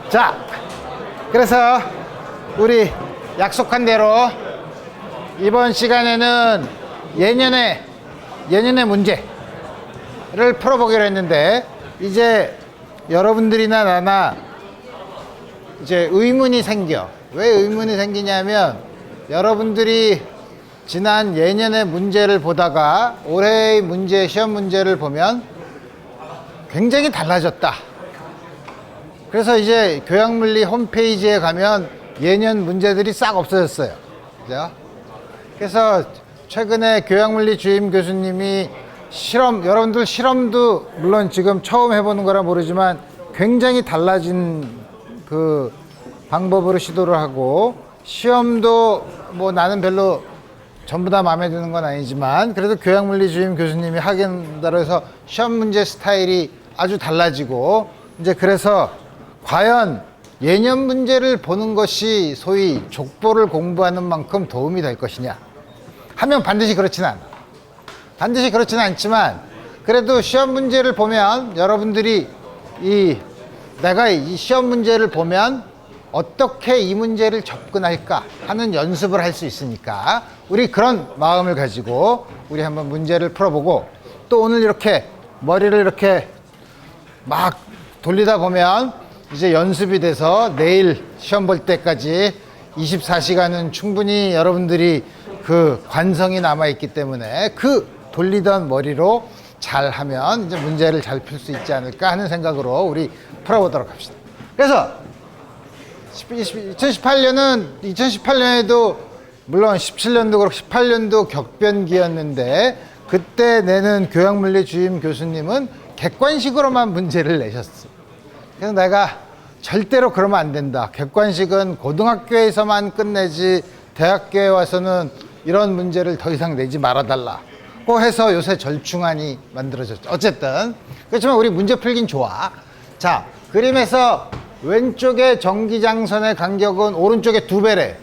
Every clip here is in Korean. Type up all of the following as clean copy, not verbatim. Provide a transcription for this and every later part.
자, 그래서 우리 약속한 대로 이번 시간에는 예년의 문제를 풀어보기로 했는데, 이제 여러분들이나 나나 이제 의문이 생겨. 왜 의문이 생기냐면, 여러분들이 지난 예년의 문제를 보다가 올해의 문제, 시험 문제를 보면 굉장히 달라졌다. 그래서 이제 교양물리 홈페이지에 가면 예년 문제들이 싹 없어졌어요. 그죠? 그래서 최근에 교양물리 주임 교수님이 여러분들 실험도 물론 지금 처음 해보는 거라 모르지만 굉장히 달라진 그 방법으로 시도를 하고, 시험도 뭐 나는 별로 전부 다 마음에 드는 건 아니지만 그래도 교양물리 주임 교수님이 하겠다고 해서 시험 문제 스타일이 아주 달라지고, 이제 그래서 과연 예년 문제를 보는 것이 소위 족보를 공부하는 만큼 도움이 될 것이냐 하면 반드시 그렇지는 않아. 반드시 그렇지는 않지만, 그래도 시험 문제를 보면 여러분들이 내가 이 시험 문제를 보면 어떻게 이 문제를 접근할까 하는 연습을 할 수 있으니까 우리 그런 마음을 가지고 우리 한번 문제를 풀어보고, 또 오늘 이렇게 머리를 이렇게 막 돌리다 보면 이제 연습이 돼서 내일 시험 볼 때까지 24시간은 충분히 여러분들이 그 관성이 남아있기 때문에 그 돌리던 머리로 잘 하면 이제 문제를 잘 풀 수 있지 않을까 하는 생각으로 우리 풀어보도록 합시다. 그래서 2018년에도 물론 17년도 그렇고 18년도 격변기였는데, 그때 내는 교양물리 주임 교수님은 객관식으로만 문제를 내셨어. 그래서 내가 절대로 그러면 안 된다. 객관식은 고등학교에서만 끝내지 대학교에 와서는 이런 문제를 더 이상 내지 말아달라고 해서 요새 절충안이 만들어졌죠. 어쨌든 그렇지만 우리 문제 풀긴 좋아. 자, 그림에서 왼쪽에 전기장선의 간격은 오른쪽에 2배래.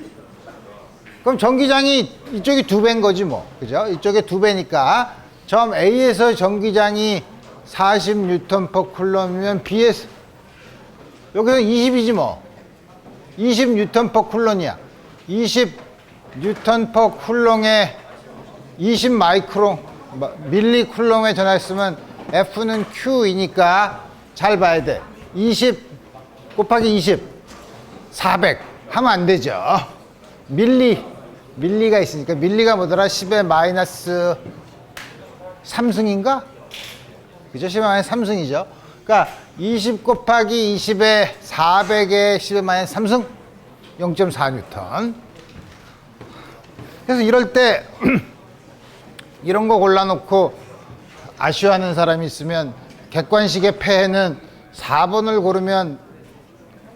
그럼 전기장이 이쪽이 2배인 거지 뭐. 그죠? 이쪽에 2배니까 점 A에서 전기장이 40N/쿨럼이면 B에서 여기서 20이지 뭐. 20N/쿨럼이야. 20N/쿨럼에 20 마이크론 밀리쿨럼에 전화했으면 F는 Q이니까 잘 봐야 돼. 20 곱하기 20 400 하면 안 되죠. 밀리가 있으니까, 밀리가 뭐더라? 10의 마이너스 3승인가? 그죠? 10의 마이너스 3승이죠. 그러니까 20 곱하기 20에 400에 10의 마이너스 3승 0.4뉴턴. 그래서 이럴 때 이런 거 골라놓고 아쉬워하는 사람이 있으면, 객관식의 폐해는 4번을 고르면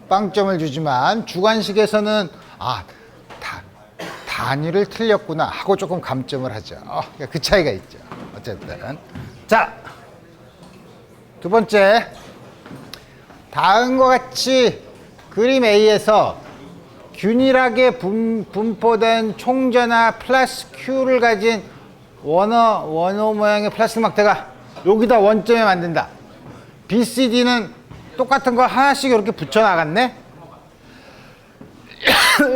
빵점을 주지만 주관식에서는 단위를 틀렸구나 하고 조금 감점을 하죠. 그 차이가 있죠. 어쨌든 자, 두 번째, 다음과 같이 그림 A에서 균일하게 분포된 총전화 플러스 Q를 가진 원호 모양의 플라스틱 막대가 여기다 원점에 만든다. BCD는 똑같은 거 하나씩 이렇게 붙여 나갔네.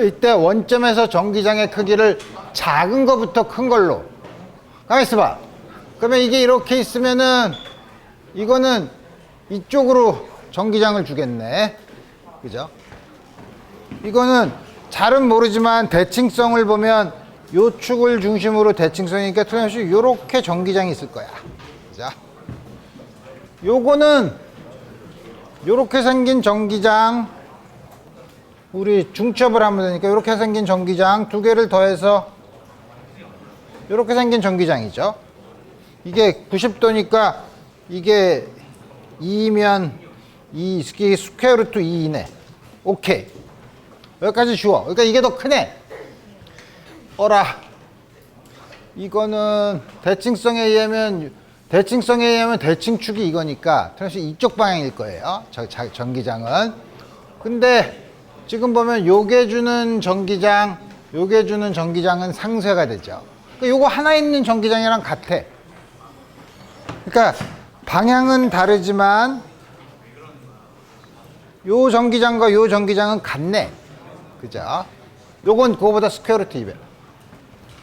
이때 원점에서 전기장의 크기를 작은 거부터 큰 걸로, 가만 있어봐. 그러면 이게 이렇게 있으면은 이거는 이쪽으로 전기장을 주겠네. 그죠? 이거는 잘은 모르지만 대칭성을 보면 요 축을 중심으로 대칭성이니까 틀림없이 요렇게 전기장이 있을 거야. 자, 요거는 요렇게 생긴 전기장, 우리 중첩을 하면 되니까 요렇게 생긴 전기장 2개를 더해서 요렇게 생긴 전기장이죠. 이게 90도니까 이게 2면 이게 스퀘어 루트 2이네. 오케이. 여기까지 쉬워. 그러니까 이게 더 크네. 이거는 대칭성에 의하면 대칭축이 이거니까 사실 이쪽 방향일 거예요. 전기장은. 근데 지금 보면 요게 주는 전기장은 상쇄가 되죠. 그러니까 요거 하나 있는 전기장이랑 같아. 그러니까 방향은 다르지만 요 전기장과 요 전기장은 같네. 그죠? 요건 그거보다 스퀘어 루트 2배.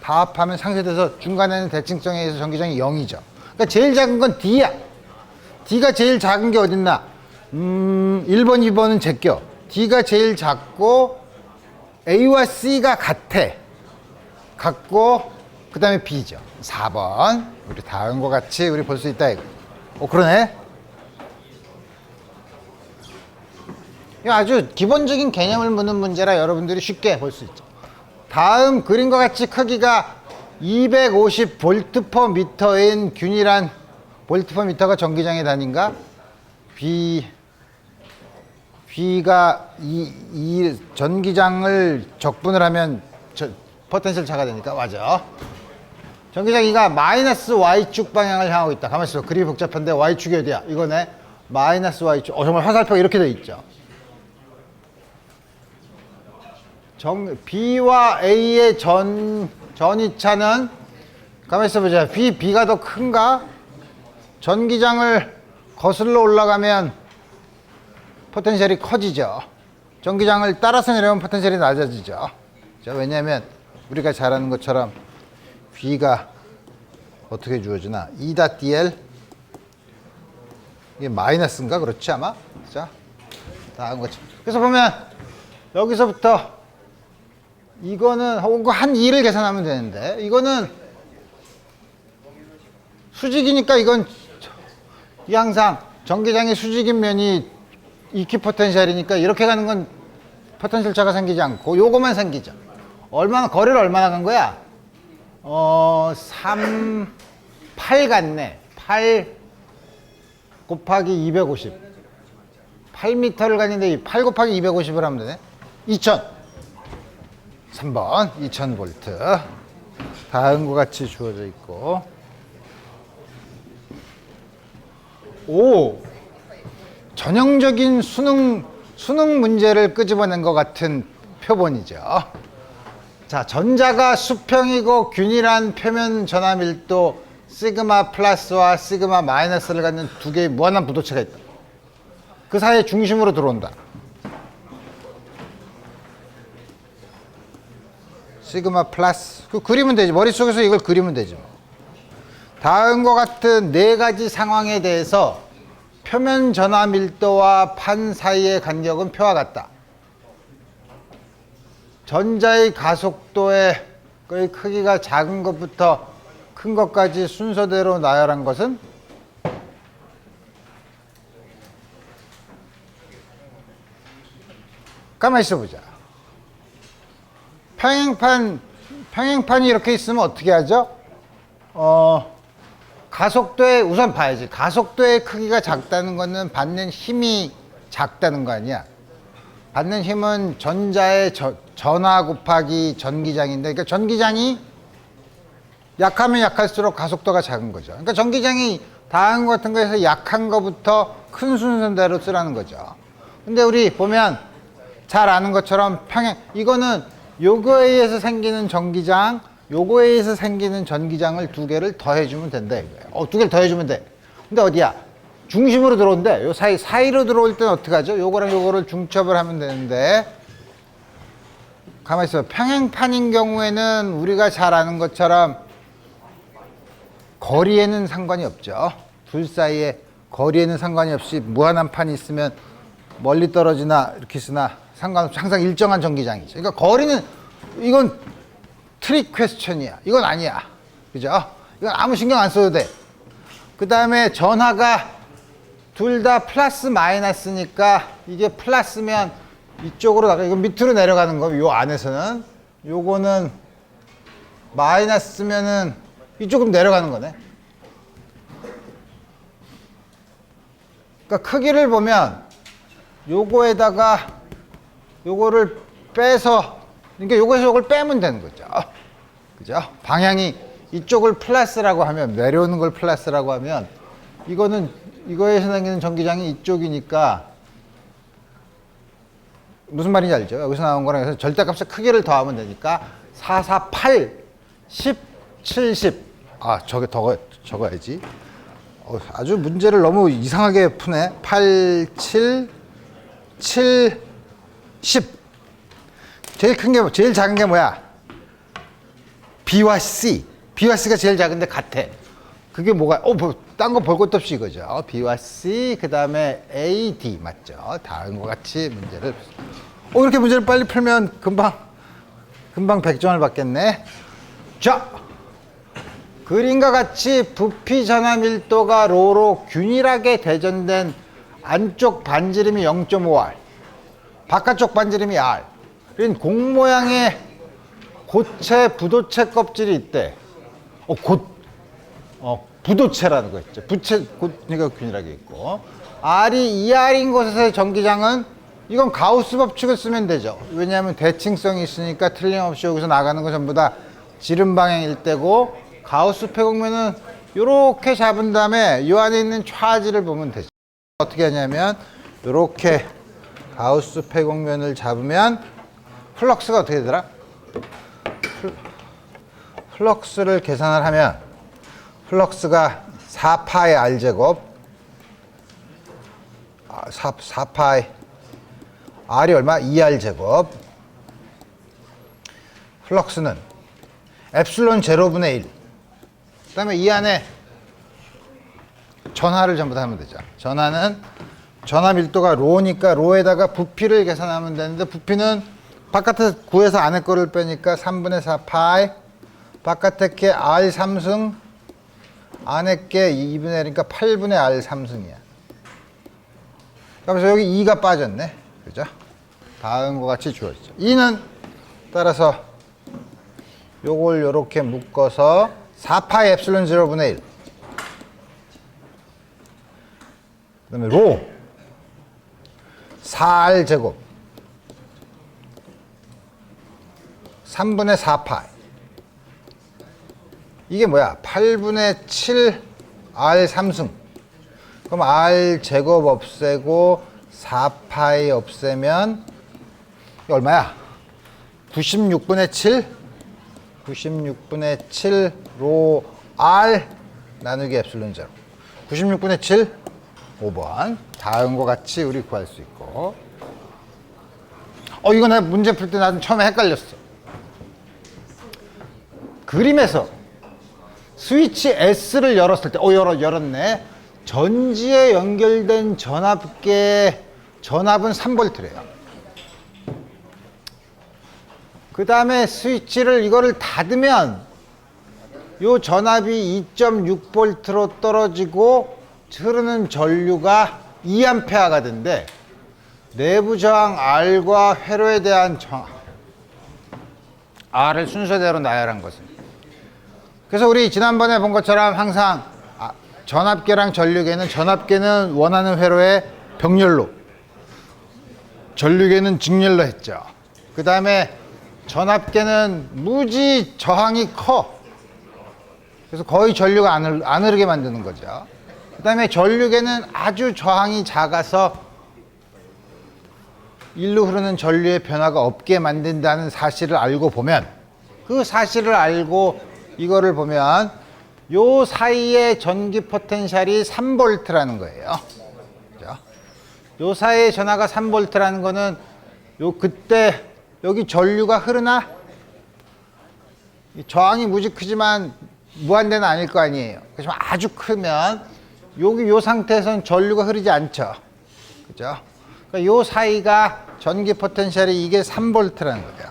다 합하면 상쇄돼서 중간에는 대칭성에 의해서 전기장이 0이죠. 그러니까 제일 작은 건 D야. D가 제일 작은 게 어딨나? 1번, 2번은 제껴. D가 제일 작고 A와 C가 같고 그 다음에 B죠. 4번. 우리 다음 거 같이 우리 볼 수 있다. 그러네. 이거 아주 기본적인 개념을 묻는 문제라 여러분들이 쉽게 볼 수 있죠. 다음 그림과 같이 크기가 250V/m인 균일한 볼트/m가 전기장의 단위인가? B가 이 전기장을 적분을 하면 포텐셜 차가 되니까 맞아. 전기장 E가 마이너스 Y축 방향을 향하고 있다. 가만히 있어. 그림이 복잡한데 Y축이 어디야? 이거네. 마이너스 Y축. 정말 화살표가 이렇게 돼 있죠. B와 A의 전이차는 가만히 있어보자. B가 더 큰가? 전기장을 거슬러 올라가면 포텐셜이 커지죠. 전기장을 따라서 내려오면 포텐셜이 낮아지죠. 왜냐하면 우리가 잘 아는 것처럼 B가 어떻게 주어지나? E.dl 이게 마이너스인가? 그렇지 아마? 자, 다음 거죠. 그래서 보면 여기서부터 이거는 한 2를 계산하면 되는데 이거는 수직이니까 이건 항상 전기장의 수직인 면이 이퀴포텐셜이니까 이렇게 가는 건 포텐셜 차가 생기지 않고 요거만 생기죠. 거리를 얼마나 간 거야? 8 같네. 8 곱하기 250. 8m를 갔는데 8 곱하기 250을 하면 되네. 2000. 3번 2000V. 다음과 같이 주어져 있고. 전형적인 수능 문제를 끄집어낸 것 같은 표본이죠. 자, 전자가 수평이고 균일한 표면 전하 밀도 시그마 플러스와 시그마 마이너스를 갖는 두 개의 무한한 부도체가 있다. 그 사이에 중심으로 들어온다. 시그마 플러스. 그 그리면 되지. 머릿속에서 이걸 그리면 되죠. 다음과 같은 네 가지 상황에 대해서 표면 전하 밀도와 판 사이의 간격은 표와 같다. 전자의 가속도의 크기가 작은 것부터 큰 것까지 순서대로 나열한 것은 가만히 있어보자. 평행판이 이렇게 있으면 어떻게 하죠? 가속도에 우선 봐야지. 가속도의 크기가 작다는 거는 받는 힘이 작다는 거 아니야. 받는 힘은 전자의 전하 곱하기 전기장인데, 그러니까 전기장이 약하면 약할수록 가속도가 작은 거죠. 그러니까 전기장이 다음 같은 거에서 약한 거부터 큰 순서대로 쓰라는 거죠. 근데 우리 보면 잘 아는 것처럼 이거는 요거에 의해서 생기는 전기장, 요거에 의해서 생기는 전기장을 두 개를 더해주면 된다 이거예요. 두 개를 더해주면 돼. 근데 어디야? 중심으로 들어온대. 요 사이로 들어올 때는 어떻게 하죠? 요거랑 요거를 중첩을 하면 되는데, 가만히 있어. 평행판인 경우에는 우리가 잘 아는 것처럼 거리에는 상관이 없죠. 둘 사이에 거리에는 상관이 없이 무한한 판이 있으면 멀리 떨어지나 이렇게 있으나 상관없이 항상 일정한 전기장이죠. 그러니까 거리는, 이건 트릭 퀘스천이야. 이건 아니야. 그죠? 이건 아무 신경 안 써도 돼. 그 다음에 전하가 둘 다 플러스 마이너스니까 이게 플러스면 이쪽으로 나가, 이거 밑으로 내려가는 거, 요 안에서는. 요거는 마이너스면은 이쪽으로 내려가는 거네. 그러니까 크기를 보면 요거에다가 요거를 빼서, 그러니까 요거에서 요걸 빼면 되는 거죠. 그죠? 방향이 이쪽을 플러스라고 하면, 내려오는 걸 플러스라고 하면, 이거에서 생기는 전기장이 이쪽이니까, 무슨 말인지 알죠? 여기서 나온 거랑 해서 절대값의 크기를 더하면 되니까 4, 4, 8, 10, 70. 적어야지. 아주 문제를 너무 이상하게 푸네. 8, 7, 7, 10. 제일 큰 게, 제일 작은 게 뭐야? B와 C. B와 C가 제일 작은데 같아. 그게 뭐가, 딴 거 볼 것도 없이 이거죠. B와 C, 그 다음에 A, D. 맞죠? 다음과 같이 문제를. 이렇게 문제를 빨리 풀면 금방 100점을 받겠네. 자, 그림과 같이 부피 전화 밀도가 로 균일하게 대전된 안쪽 반지름이 0.5R, 바깥쪽 반지름이 R. 그린 공 모양의 고체 부도체 껍질이 있대. 부도체라는 거 있죠. 그러니까 균일하게 있고. R이 2R인 곳에서의 전기장은, 이건 가우스 법칙을 쓰면 되죠. 왜냐하면 대칭성이 있으니까 틀림없이 여기서 나가는 건 전부 다 지름 방향일 때고, 가우스 폐곡면은 이렇게 잡은 다음에 이 안에 있는 차지를 보면 되죠. 어떻게 하냐면 이렇게 가우스 폐곡면을 잡으면 플럭스가 어떻게 되더라? 플럭스를 계산을 하면 플럭스가 4파이 R제곱 4파이 R이 얼마? 2R제곱. 플럭스는 엡실론 제로분의 1. 그 다음에 이 안에 전하를 전부 다 하면 되죠. 전하는 전하 밀도가 로니까 로에다가 부피를 계산하면 되는데, 부피는 바깥에 9에서 안에 거를 빼니까 3분의 4 파이, 바깥에 게 R 3승, 안에 게 2분의 1이니까 8분의 R 3승이야. 그래서 여기 2가 빠졌네. 그죠? 다음과 같이 주어지죠. 2는 따라서 요걸 요렇게 묶어서 4파이 엡실론 0분의 1. 그 다음에 로 4R 제곱 3분의 4파이. 이게 뭐야? 8분의 7 R 3승. 그럼 R 제곱 없애고 4파이 없애면 이게 얼마야? 96분의 7? 96분의 7 로 R 나누기 엡실론 0. 96분의 7 5번. 다음과 같이 우리 구할 수 있고. 이거 나 문제 풀 때 나는 처음에 헷갈렸어. 그림에서 스위치 S를 열었을 때, 열었네. 전지에 연결된 전압계, 전압은 3V래요. 그 다음에 스위치를 이거를 닫으면 요 전압이 2.6V로 떨어지고 흐르는 전류가 2A가 된대. 내부 저항 R과 회로에 대한 저항 R을 순서대로 나열한 것은. 그래서 우리 지난번에 본 것처럼 항상 전압계랑 전류계는 원하는 회로에 병렬로, 전류계는 직렬로 했죠. 그 다음에 전압계는 무지 저항이 커. 그래서 거의 전류가 안 흐르게 만드는 거죠. 그 다음에 전류계는 아주 저항이 작아서 일로 흐르는 전류의 변화가 없게 만든다는 사실을 알고 보면, 그 사실을 알고 이거를 보면 요 사이의 전기 포텐셜이 3V라는 거예요. 그죠? 요 사이의 전하가 3V라는 거는 그때 여기 전류가 흐르나? 저항이 무지 크지만 무한대는 아닐 거 아니에요. 그렇지만 아주 크면 요 상태에서는 전류가 흐르지 않죠. 그죠? 그러니까 요 사이가 전기 포텐셜이 이게 3V라는 거예요.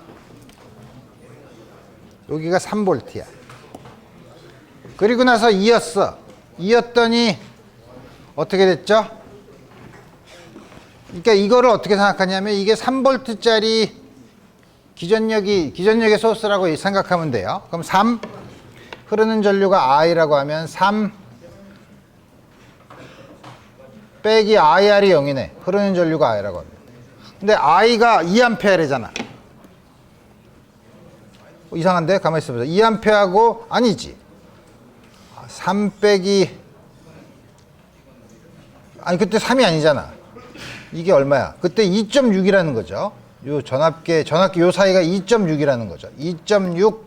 여기가 3V야. 그리고 나서 이었더니 어떻게 됐죠? 그러니까 이거를 어떻게 생각하냐면 이게 3V짜리 기전력의 소스라고 생각하면 돼요. 그럼 3 흐르는 전류가 I라고 하면 3 빼기 IR이 0이네. 흐르는 전류가 I라고 합니다. 근데 I가 2A래잖아. 이상한데? 가만히 있어보자. 2A하고 아니지. 3 빼기 그때 3이 아니잖아. 이게 얼마야? 그때 2.6이라는 거죠. 요 전압계 요 사이가 2.6이라는 거죠. 2.6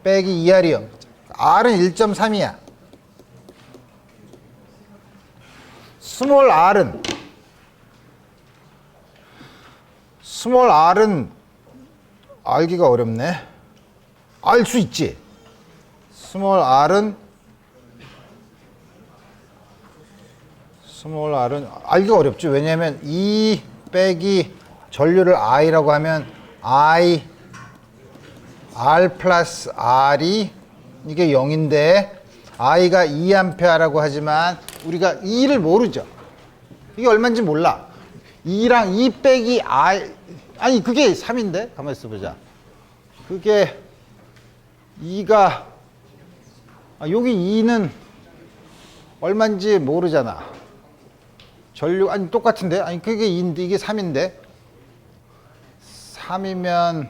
빼기 2R이 0. R은 1.3이야. 스몰 R은 스몰 r은 알기가 어렵네. 알 수 있지. 스몰 r은 알기가 어렵지. 왜냐하면 2 빼기 전류를 i라고 하면 i r 플러스 r이 이게 0인데 i가 2A라고 하지만 우리가 2를 모르죠. 이게 얼마인지 몰라. 2랑 2 빼기 r 아니 그게 3인데 가만히 있어보자. 그게 2가 여기 2는 얼마인지 모르잖아. 전류 아니 똑같은데 아니 그게 2인데 이게 3인데 3이면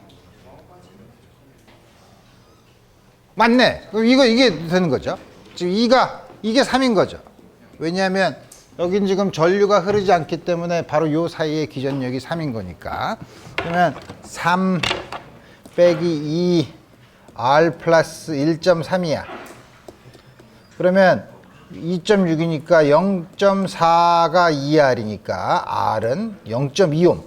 맞네. 그럼 이게 되는 거죠. 지금 이게 3인 거죠. 왜냐하면 여긴 지금 전류가 흐르지 않기 때문에 바로 요 사이의 기전력이 3인 거니까. 그러면 3 빼기 2 R 플러스 1.3이야. 그러면 2.6이니까 0.4가 2R이니까 R은 0.2옴.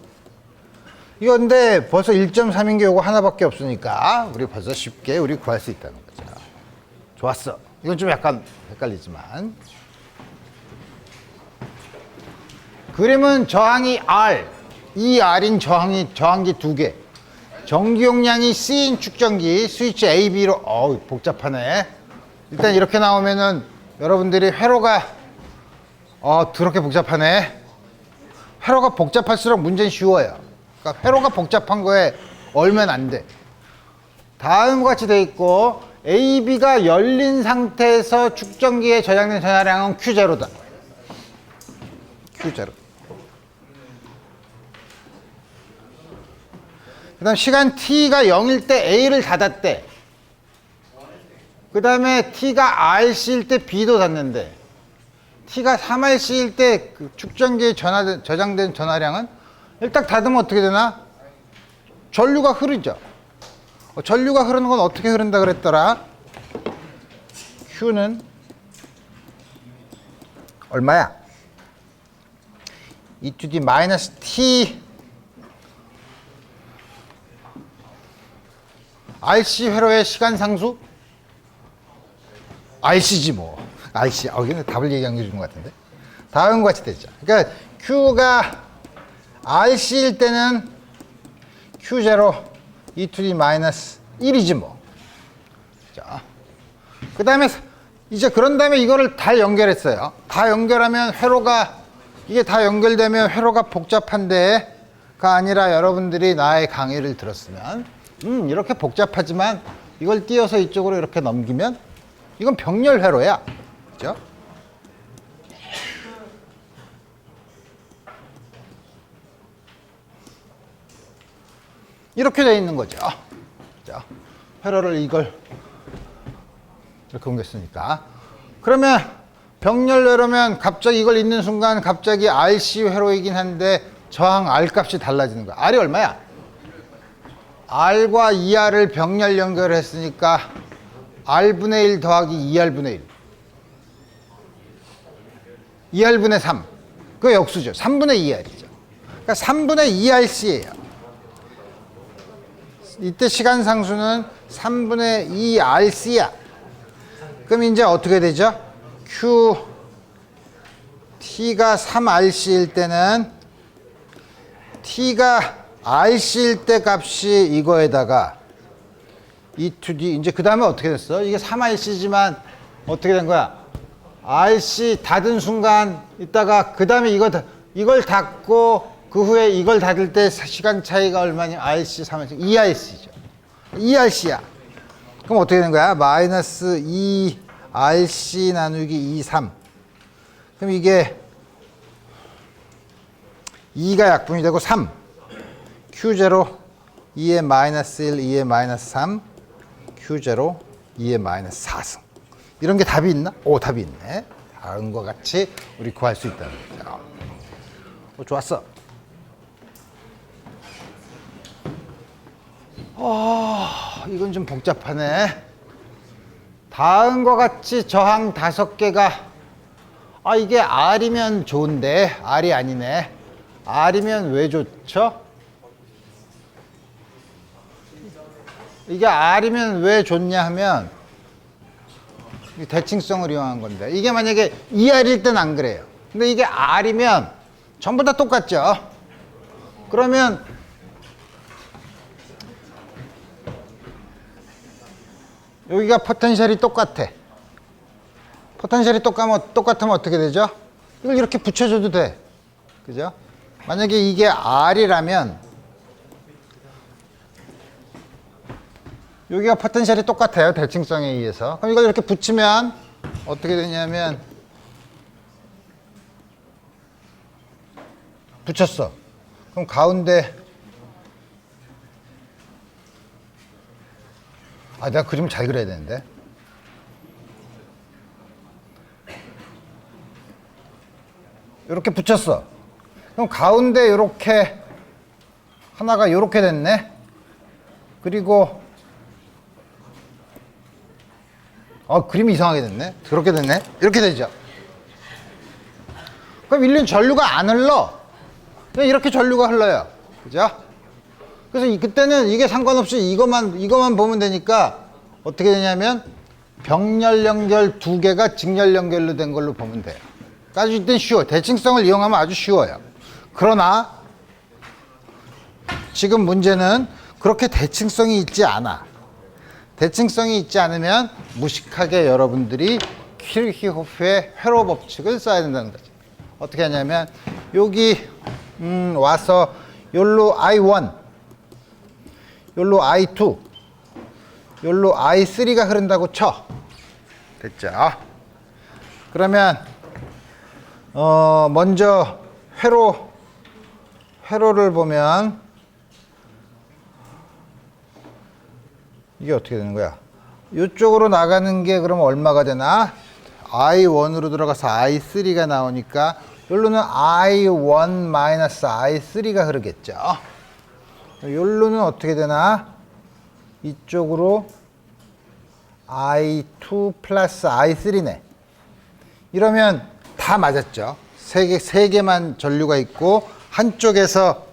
이건데 벌써 1.3인 게 요거 하나밖에 없으니까 우리 벌써 쉽게 우리 구할 수 있다는 거죠. 좋았어. 이건 좀 약간 헷갈리지만. 그림은 저항이 R, 이 R인 저항기 두 개. 전기 용량이 C인 축전기, 스위치 A, B로, 복잡하네. 일단 이렇게 나오면은 여러분들이 회로가, 더럽게 복잡하네. 회로가 복잡할수록 문제는 쉬워요. 그러니까 회로가 복잡한 거에 얼면 안 돼. 다음과 같이 돼 있고, A, B가 열린 상태에서 축전기에 저장된 전하량은 Q0다. Q0. 그 다음 시간 t가 0일 때 A를 닫았대. 그 다음에 t가 RC일 때 B도 닫는데 t가 3RC일 때 그 축전기에 저장된 전하량은 일단 닫으면 어떻게 되나? 전류가 흐르죠. 전류가 흐르는 건 어떻게 흐른다 그랬더라? Q는 얼마야? e to the 마이너스 t RC 회로의 시간 상수? RC지 뭐. RC. 근데 답을 얘기한 게 좋은 것 같은데. 다음과 같이 되죠. 그러니까 Q가 RC일 때는 Q0 e to the 마이너스 1이지 뭐. 자. 그 다음에 이제 그런 다음에 이거를 다 연결했어요. 다 연결하면 회로가 이게 다 연결되면 회로가 복잡한데가 아니라 여러분들이 나의 강의를 들었으면 이렇게 복잡하지만 이걸 띄어서 이쪽으로 이렇게 넘기면 이건 병렬 회로야. 그죠? 이렇게 되어 있는 거죠. 자, 회로를 이걸 이렇게 옮겼으니까. 그러면 병렬 회로면 갑자기 이걸 잇는 순간 갑자기 RC 회로이긴 한데 저항 R 값이 달라지는 거야. R이 얼마야? R과 2R을 병렬 연결했으니까 R분의 1 더하기 2R분의 1. 2R분의 3. 그거 역수죠. 3분의 2R이죠. 그러니까 3분의 2RC예요. 이때 시간 상수는 3분의 2RC야. 그럼 이제 어떻게 되죠? T가 3RC일 때는 T가 RC일 때 값이 이거에다가 E2D 이제 그 다음에 어떻게 됐어? 이게 3RC지만 어떻게 된 거야? RC 닫은 순간 있다가 그 다음에 이걸 닫고 그 후에 이걸 닫을 때 시간 차이가 얼마냐? RC 3RC 2RC죠. 2RC야. 그럼 어떻게 되는 거야? 마이너스 2RC 나누기 2, 3. 그럼 이게 2가 약분이 되고 3. Q0 2의 마이너스 1, 2의 마이너스 3. Q0 2의 마이너스 4승. 이런 게 답이 있나? 답이 있네. 다음과 같이 우리 구할 수 있다는 거죠. 좋았어. 이건 좀 복잡하네. 다음과 같이 저항 5개가 이게 R이면 좋은데 R이 아니네. R이면 왜 좋죠? 이게 R이면 왜 좋냐 하면 이 대칭성을 이용한 건데, 이게 만약에 2R일 땐 안 그래요. 근데 이게 R이면 전부 다 똑같죠. 그러면 여기가 포텐셜이 똑같아. 포텐셜이 똑같으면 어떻게 되죠? 이걸 이렇게 붙여줘도 돼. 그죠? 만약에 이게 R이라면 여기가 포텐셜이 똑같아요. 대칭성에 의해서. 그럼 이걸 이렇게 붙이면 어떻게 되냐면, 붙였어. 그럼 가운데, 내가 그림 잘 그려야 되는데. 이렇게 붙였어. 그럼 가운데 이렇게 하나가 이렇게 됐네. 그리고 그림이 이상하게 됐네. 그렇게 됐네. 이렇게 되죠. 그럼 일륜 전류가 안 흘러. 그냥 이렇게 전류가 흘러요. 그죠? 그래서 그때는 이게 상관없이 이것만 보면 되니까 어떻게 되냐면 병렬 연결 두 개가 직렬 연결로 된 걸로 보면 돼요. 아주 이땐 쉬워. 대칭성을 이용하면 아주 쉬워요. 그러나 지금 문제는 그렇게 대칭성이 있지 않아. 대칭성이 있지 않으면 무식하게 여러분들이 키르히호프의 회로 법칙을 써야 된다는 거죠. 어떻게 하냐면 여기 와서 요로 I1, 요로 I2, 요로 I3가 흐른다고 쳐. 됐죠? 그러면 먼저 회로를 보면 이게 어떻게 되는 거야? 이쪽으로 나가는 게 그럼 얼마가 되나? I1으로 들어가서 I3가 나오니까 여기로는 I1 I3가 흐르겠죠. 여기로는 어떻게 되나? 이쪽으로 I2 플러스 I3네. 이러면 다 맞았죠. 세 개만 전류가 있고 한쪽에서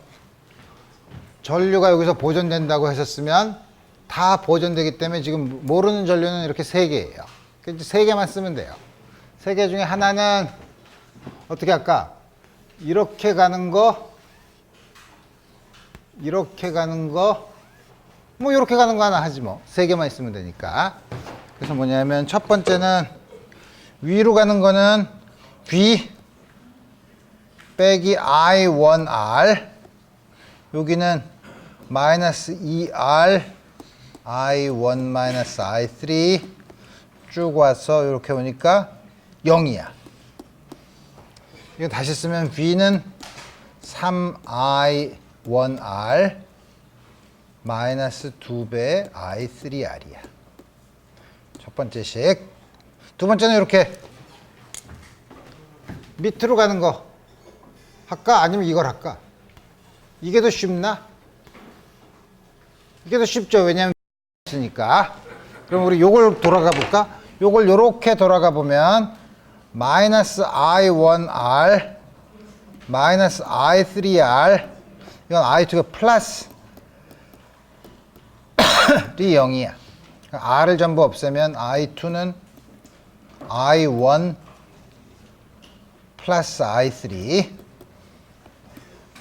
전류가 여기서 보존된다고 하셨으면 다 보존되기 때문에 지금 모르는 전류는 이렇게 세 개예요. 세 개만 쓰면 돼요. 세 개 중에 하나는 어떻게 할까? 이렇게 가는 거, 이렇게 가는 거, 뭐 이렇게 가는 거 하나 하지 뭐. 세 개만 있으면 되니까. 그래서 뭐냐면 첫 번째는 위로 가는 거는 V 빼기 I1R, 여기는 마이너스 2R I1 마이너스 I3 쭉 와서 이렇게 오니까 0이야. 이거 다시 쓰면 V는 3I1R 마이너스 2배 I3R이야. 첫 번째 식. 두 번째는 이렇게 밑으로 가는 거 할까? 아니면 이걸 할까? 이게 더 쉽나? 이게 더 쉽죠. 왜냐하면 있으니까. 그럼 우리 요걸 돌아가 볼까? 요걸 요렇게 돌아가 보면 마이너스 I1R 마이너스 I3R, 이건 I2가 플러스 이 0이야. R을 전부 없애면 I2는 I1 플러스 I3.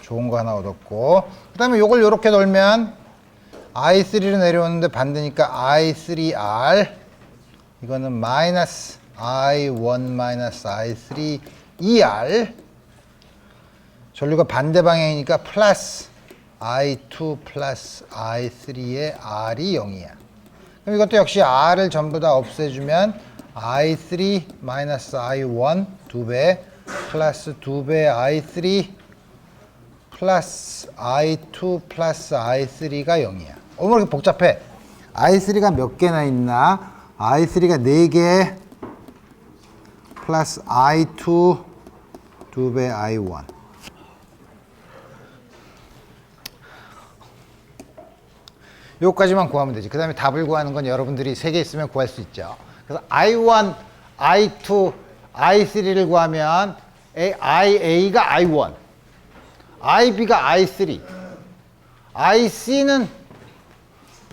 좋은 거 하나 얻었고, 그 다음에 요걸 요렇게 돌면 I3로 내려오는데 반대니까 I3R, 이거는 마이너스 I1 마이너스 I3 2R, 전류가 반대 방향이니까 플러스 I2 플러스 I3의 R이 0이야. 그럼 이것도 역시 R을 전부 다 없애주면 I3 마이너스 I1 2배 플러스 2배 I3 플러스 I2 플러스 I3가 0이야. 왜 이렇게 복잡해? I3가 몇 개나 있나? I3가 4개 플러스 I2 2배 I1. 요까지만 구하면 되지. 그 다음에 답을 구하는 건 여러분들이 3개 있으면 구할 수 있죠. 그래서 I1, I2, I3를 구하면 IA가 I1, IB가 I3, IC는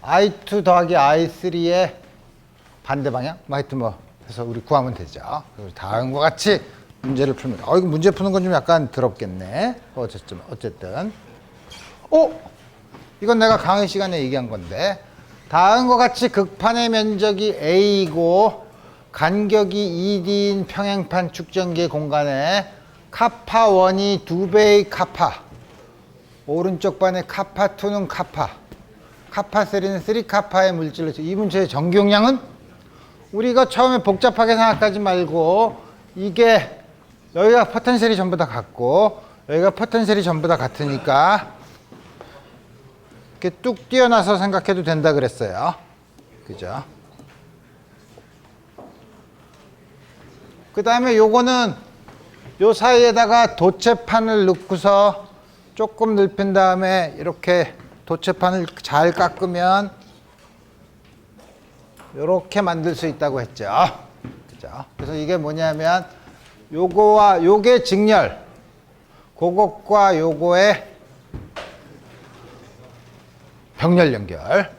I2 더하기 I3의 반대 방향? 뭐 하여튼 뭐 해서 우리 구하면 되죠. 다음과 같이 문제를 풀면, 이거 문제 푸는 건 좀 약간 더럽겠네. 어쨌든. 이건 내가 강의 시간에 얘기한 건데, 다음과 같이 극판의 면적이 A이고 간격이 2D인 평행판 축전기의 공간에 카파 1이 2배의 카파, 오른쪽 반의 카파 2는 카파, 카파 3는 3카파의 물질로, 이 문제의 전기용량은 우리가 처음에 복잡하게 생각하지 말고, 이게 여기가 포텐셜이 전부 다 같고 여기가 포텐셜이 전부 다 같으니까 이렇게 뚝 띄어놔서 생각해도 된다 그랬어요. 그죠? 그 다음에 요거는 요 사이에다가 도체판을 넣고서 조금 넓힌 다음에 이렇게 도체판을 잘 깎으면 이렇게 만들 수 있다고 했죠. 그죠? 그래서 이게 뭐냐면 요거와 요게 직렬, 그것과 요거의 병렬 연결.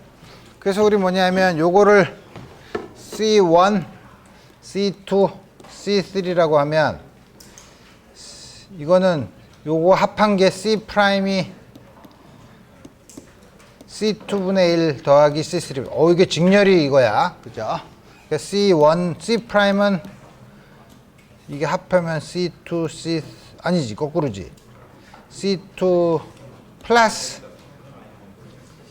그래서 우리 뭐냐면 요거를 C1, C2, C3라고 하면, 이거는 요거 합한 게 C 프라임이 C2분의 1 더하기 C3. 이게 직렬이 이거야. 그죠? 그러니까 C1, C 프라임은 이게 합하면 C2, C, 아니지, 거꾸로지. C2 플러스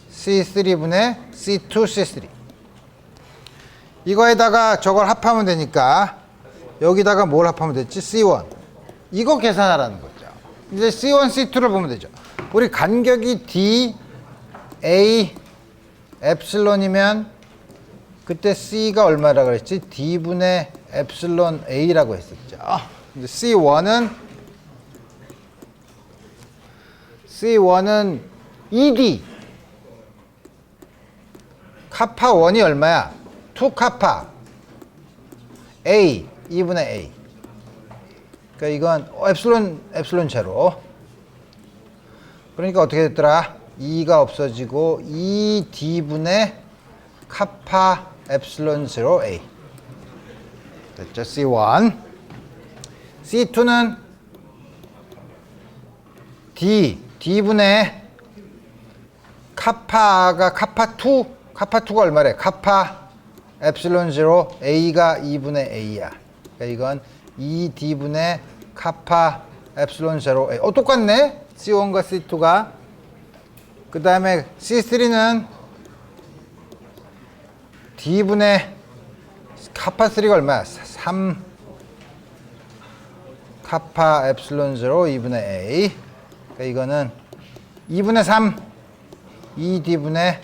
C3분의 C2, C3. 이거에다가 저걸 합하면 되니까, 여기다가 뭘 합하면 됐지? C1. 이거 계산하라는 거죠. 이제 C1, C2를 보면 되죠. 우리 간격이 D, A, 엡실론이면 그때 C가 얼마라고 그랬지? D분의 엡실론 A라고 했었죠. 이제 C1은 ED. 카파 1이 얼마야? 2카파 A, 2분의 A. 그러니까 이건 엡실론 제로. 그러니까 어떻게 됐더라? 2가 없어지고 2D분의 카파 엡실론 0 A. 됐죠? C1. C2는 D분의 카파가 카파2가 얼마래? 카파 엡실론 0 A가 2분의 A야. 그러니까 이건 2D분의 카파 엡실론 0 A. 똑같네? C1과 C2가. 그 다음에 C3는 D분의 카파 3가 얼마야? 3 카파 엡실론 0 2분의 A. 그러니까 이거는 2분의 3 2D분의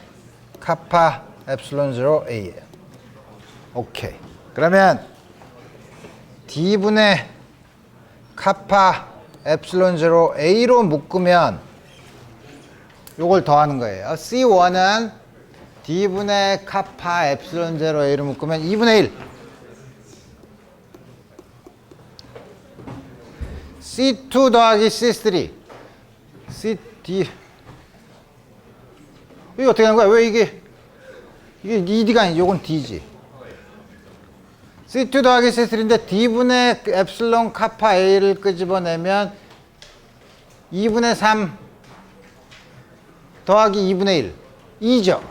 카파 엡실론 0 A예요. 오케이. 그러면 D분의 카파 엡실론 0 A로 묶으면 요걸 더하는 거예요. C1은 D분의 카파 엡실론 0 A로 묶으면 2분의 1. C2 더하기 C3. D. 이게 어떻게 하는 거야? 왜 이게 ED가 아니지? 요건 D지. C2 더하기 C3인데 D분의 엡실론 카파 A를 끄집어내면 2분의 3 더하기 2분의 1. 2죠.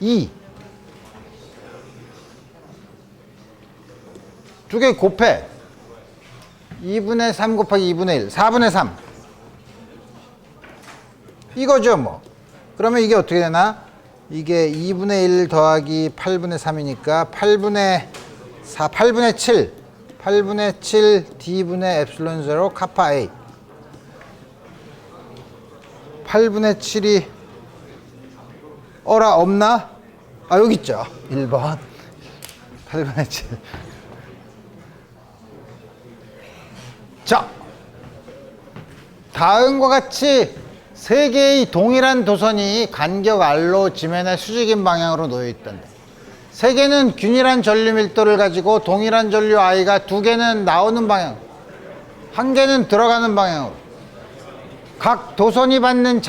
2. 두 개 곱해. 2분의 3 곱하기 2분의 1. 4분의 3. 이거죠, 뭐. 그러면 이게 어떻게 되나? 이게 2분의 1 더하기 8분의 3이니까 8분의 4, 8분의 7. 8분의 7 D분의 엡실론 0 카파 A. 8분의 7이 없나? 여기 있죠. 1번 8분의 7. 자, 다음과 같이 세 개의 동일한 도선이 간격 R로 지면의 수직인 방향으로 놓여 있던데, 세 개는 균일한 전류 밀도를 가지고 동일한 전류 I가 두 개는 나오는 방향, 한 개는 들어가는 방향으로 각 도선이 받는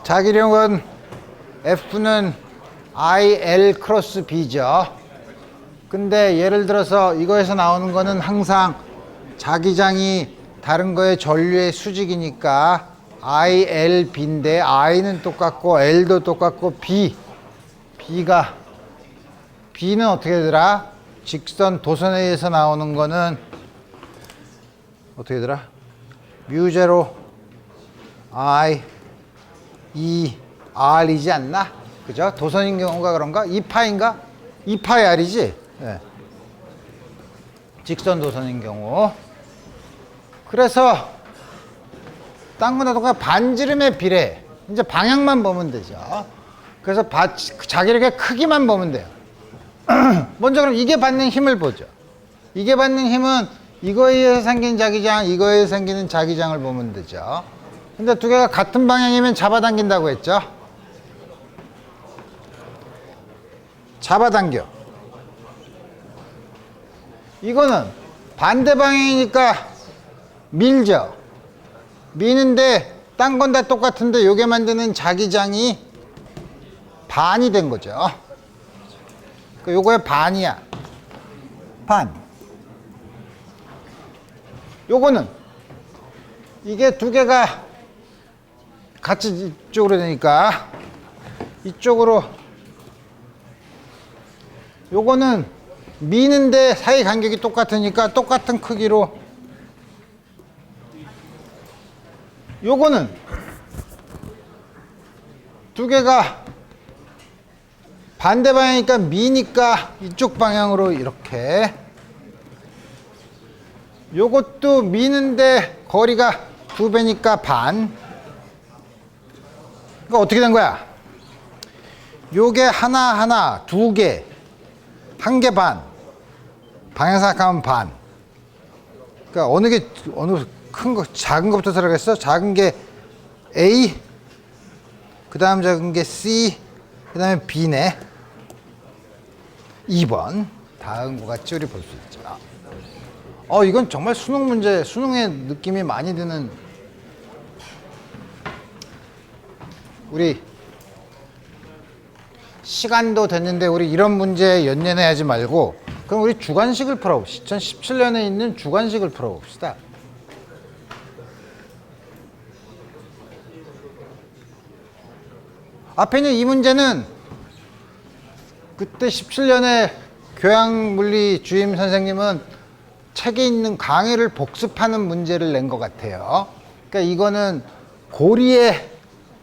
자기력은 F는 IL 크로스 B죠. 근데 예를 들어서 이거에서 나오는 거는 항상 자기장이 다른 거의 전류의 수직이니까 ILB인데 I는 똑같고 L도 똑같고 B는 어떻게 되더라? 직선 도선에 의해서 나오는 거는 어떻게 되더라? 뮤제로 I E R이지 않나? 그죠? 도선인 경우가 그런가? 2파인가? 2파이 R이지? 네. 직선 도선인 경우. 그래서 땅보다 똑같아 반지름의 비례. 이제 방향만 보면 되죠. 그래서 자기력의 크기만 보면 돼요. 먼저 그럼 이게 받는 힘을 보죠. 이게 받는 힘은 이거에 의해서 생긴 자기장, 이거에 의해서 생기는 자기장을 보면 되죠. 근데 두 개가 같은 방향이면 잡아당긴다고 했죠. 잡아당겨. 이거는 반대 방향이니까 밀죠. 미는데 딴 건 다 똑같은데 요게 만드는 자기장이 반이 된 거죠. 요거의 반이야. 반. 요거는 이게 두 개가 같이 이쪽으로 되니까 이쪽으로 요거는 미는데 사이 간격이 똑같으니까 똑같은 크기로 요거는 두 개가 반대 방향이니까 미니까 이쪽 방향으로 이렇게 요것도 미는데 거리가 2배니까 반. 그러니까 어떻게 된 거야? 요게 하나, 2개, 1개 반. 방향 생각하면 반. 그러니까 어느 큰 거, 작은 것부터 들어가겠어? 작은 게 A, 그 다음 작은 게 C, 그 다음에 B네. 2번. 다음 것 같이 우리 볼 수 있죠. 이건 정말 수능 문제, 수능의 느낌이 많이 드는 우리 시간도 됐는데 우리 이런 문제 연연해하지 말고 그럼 우리 주관식을 풀어봅시다. 2017년에 있는 주관식을 풀어봅시다. 앞에 있는 이 문제는 그때 17년에 교양물리 주임 선생님은 책에 있는 강의를 복습하는 문제를 낸 것 같아요. 그러니까 이거는 고리에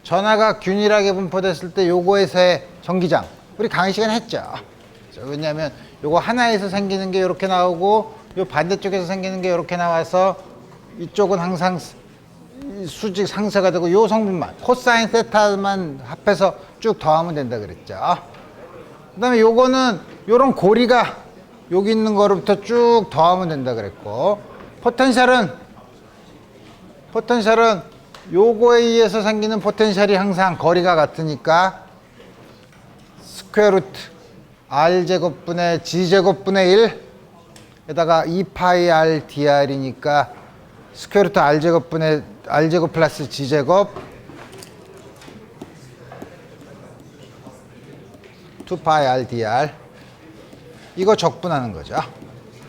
전하가 균일하게 분포됐을 때 요거에서의 전기장 우리 강의 시간에 했죠. 왜냐하면 요거 하나에서 생기는 게 이렇게 나오고 요 반대쪽에서 생기는 게 이렇게 나와서 이쪽은 항상 수직 상쇄가 되고 요 성분만 코사인 세타만 합해서 쭉 더하면 된다 그랬죠. 그 다음에 요거는 요런 고리가 여기 있는 거로부터 쭉 더하면 된다 그랬고 포텐셜은 요거에 의해서 생기는 포텐셜이 항상 거리가 같으니까 스퀘어 루트 r제곱분의 g제곱분의 1 에다가 2파이 r dr이니까 스퀘어 루트 r제곱분의 r제곱 플러스 g제곱 2파이 r dr 이거 적분하는 거죠.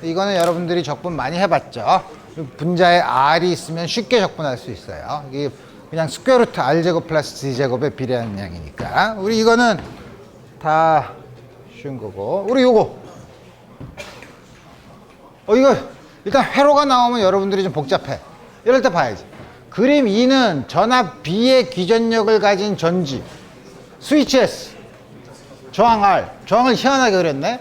이거는 여러분들이 적분 많이 해봤죠. 분자에 r이 있으면 쉽게 적분할 수 있어요. 이게 그냥 스퀘어 루트 r제곱 플러스 g제곱에 비례하는 양이니까 우리 이거는 다 쉬운 거고 우리 요거 이거 일단 회로가 나오면 여러분들이 좀 복잡해. 이럴 때 봐야지. 그림 2는 전압 B의 기전력을 가진 전지 스위치 S 저항 R 저항을 희한하게 그렸네.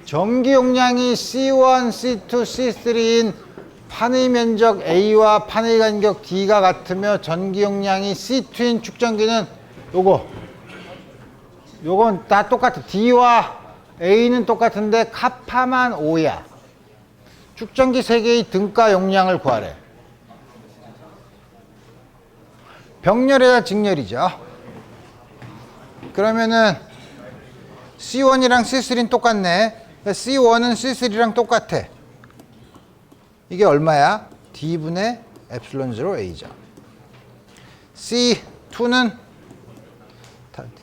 전기 용량이 C1, C2, C3인 판의 면적 A와 판의 간격 D가 같으며 전기 용량이 C2인 축전기는 요건 다 똑같아. D와 A는 똑같은데 카파만 O야. 축전기 3개의 등가 용량을 구하래. 병렬에다 직렬이죠. 그러면은 C1이랑 C3는 똑같네. C1은 C3랑 똑같아. 이게 얼마야? D분의 epsilon 0 A죠. C2 2는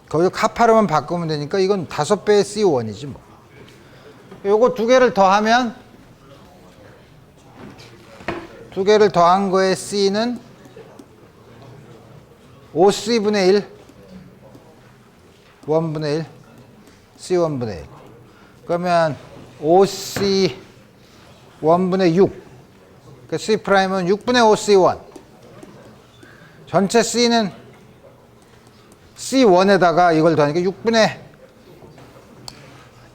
거기서 카파르만 바꾸면 되니까 이건 5배의 C1이지 뭐. 요거 두 개를 더하면 두 개를 더한 거의 C는 5C분의 1 1분의 1 C1분의 1 그러면 5C 1분의 6 그러니까 C'은 6분의 5C1 전체 C는 C1에다가 이걸 더하니까 6분의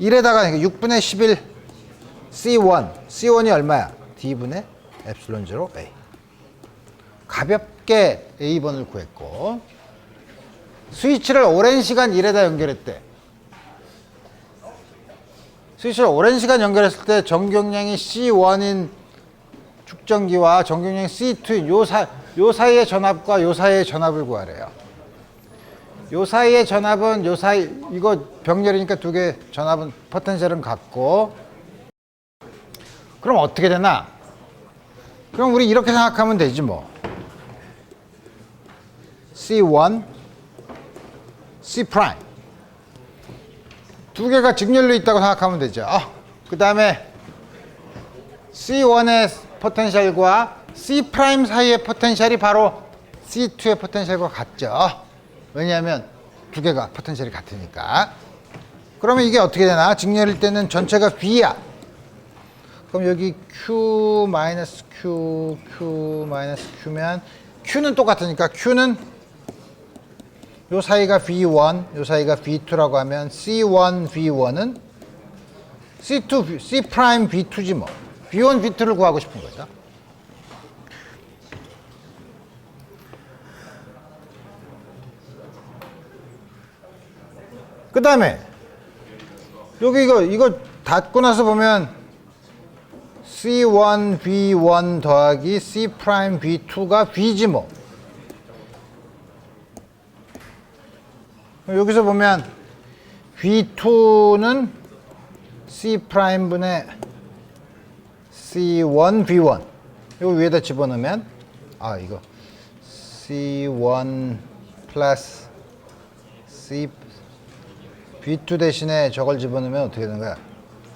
1에다가 6분의 11 C1 C1이 얼마야? D분의 엡실론 0 A 가볍게 A번을 구했고 스위치를 오랜 시간 1에다 연결했대. 스위치를 오랜 시간 연결했을 때 전경량이 C1인 축전기와 전경량이 C2인 요 사이의 전압과 요 사이의 전압을 구하래요. 요 사이의 전압은 요 사이 이거 병렬이니까 두 개 전압은 포텐셜은 같고 그럼 어떻게 되나? 그럼 우리 이렇게 생각하면 되지 뭐. C1 C 프라임 두 개가 직렬로 있다고 생각하면 되죠. 그 다음에 C1의 포텐셜과 C 프라임 사이의 포텐셜이 바로 C2의 포텐셜과 같죠. 왜냐하면 두 개가 포텐셜이 같으니까. 그러면 이게 어떻게 되나? 직렬일 때는 전체가 V야. 그럼 여기 Q 마이너스 Q, Q 마이너스 Q면 Q는 똑같으니까 Q는 요 사이가 V1, 요 사이가 V2라고 하면 C1 V1은 C2, C 프라임 V2지 뭐. V1, V2를 구하고 싶은 거죠. 그 다음에 여기 이거 닫고 나서 보면 C1 V1 더하기 C 프라임 V2가 V지 뭐. 여기서 보면 V2는 C 프라임분의 C1 V1 이거 위에다 집어넣으면 이거 C1 플러스 C V2 대신에 저걸 집어넣으면 어떻게 되는 거야?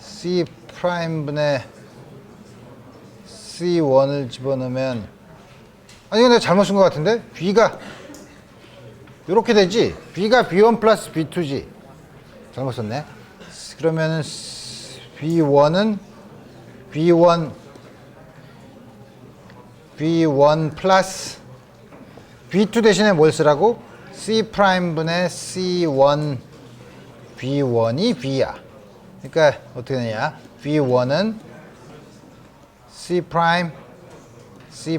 C 프라임분의 C1을 집어넣으면 이거 내가 잘못 쓴 것 같은데? V가 이렇게 되지? B가 B1 플러스 B2지. 잘못 썼네. 그러면은 B1은 B1 플러스 B2 대신에 뭘 쓰라고? C 프라임분의 C1 B1이 B야. 그러니까 어떻게 되냐? B1은 C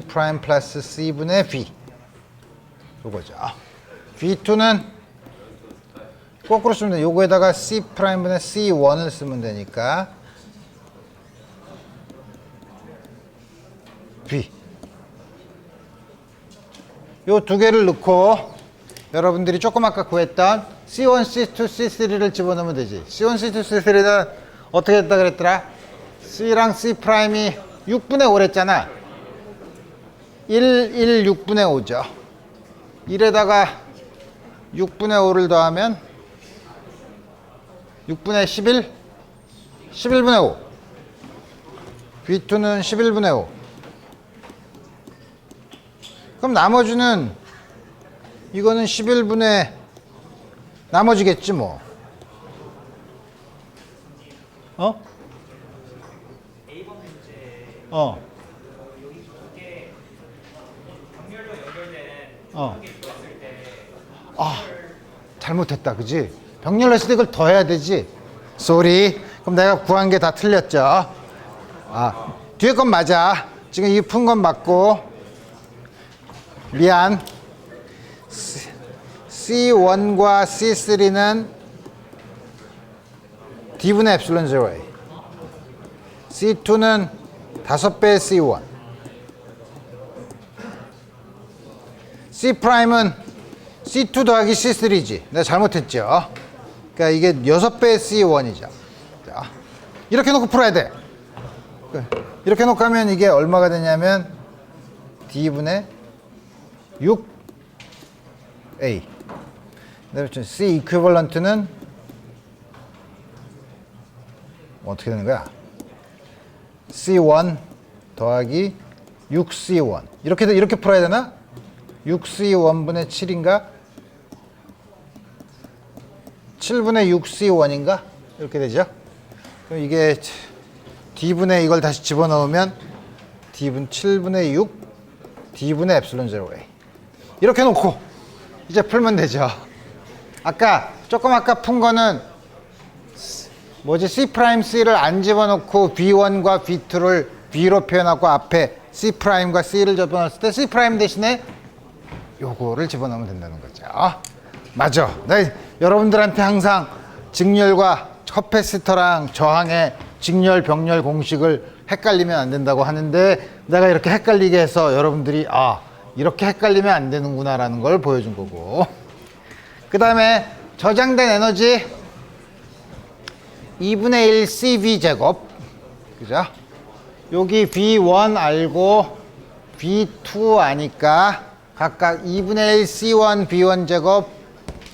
프라임 플러스 C분의 B. 요거죠. V2는 거꾸로 쓰면 돼. 요거에다가 C 프라임분의 C1을 쓰면 되니까 V. 요 두 개를 넣고 여러분들이 조금 아까 구했던 C1, C2, C3를 집어넣으면 되지. C1, C2, C3는 어떻게 됐다 그랬더라? C랑 C 프라임이 6분의 5랬잖아. 1, 6분의 5죠. 1에다가 6분의 5를 더하면 6분의 11, 11분의 5. V2는 11분의 5. 그럼 나머지는 이거는 11분의 나머지겠지 뭐. 잘못했다, 그지? 병렬로 했을 때 이걸 더 해야 되지? 쏘리. 그럼 내가 구한 게 다 틀렸죠? 뒤에 건 맞아. 지금 이 푼 건 맞고. 미안. C1과 C3는 D분의 엡실론 0A. C2는 5배의 C1. C 프라임은 C2 더하기 C3지. 내가 잘못했죠. 그러니까 이게 6배의 C1이죠. 자, 이렇게 놓고 풀어야 돼. 이렇게 놓고 하면 이게 얼마가 되냐면 D분의 6 A. 그다음에 C 이퀴벌런트는 어떻게 되는 거야? C1 더하기 6C1. 이렇게 풀어야 되나? 6C1분의 7인가? 7분의 6C1인가? 이렇게 되죠? 그럼 이게 D분의 이걸 다시 집어넣으면 D분 7분의 6 D분의 엡실론 0A. 이렇게 놓고 이제 풀면 되죠. 조금 아까 푼 거는 뭐지? C'C를 안 집어넣고 B1과 B2를 B로 표현하고 앞에 C'과 C를 집어넣었을 때 C' 대신에 요거를 집어넣으면 된다는 거죠. 맞아. 여러분들한테 항상 직렬과 커패시터랑 저항의 직렬, 병렬 공식을 헷갈리면 안 된다고 하는데 내가 이렇게 헷갈리게 해서 여러분들이 이렇게 헷갈리면 안 되는구나 라는 걸 보여준 거고, 그 다음에 저장된 에너지 2분의 1 CV 제곱, 그죠? 여기 B1 알고 B2 아니까 각각 2분의 1 C1 B1 제곱,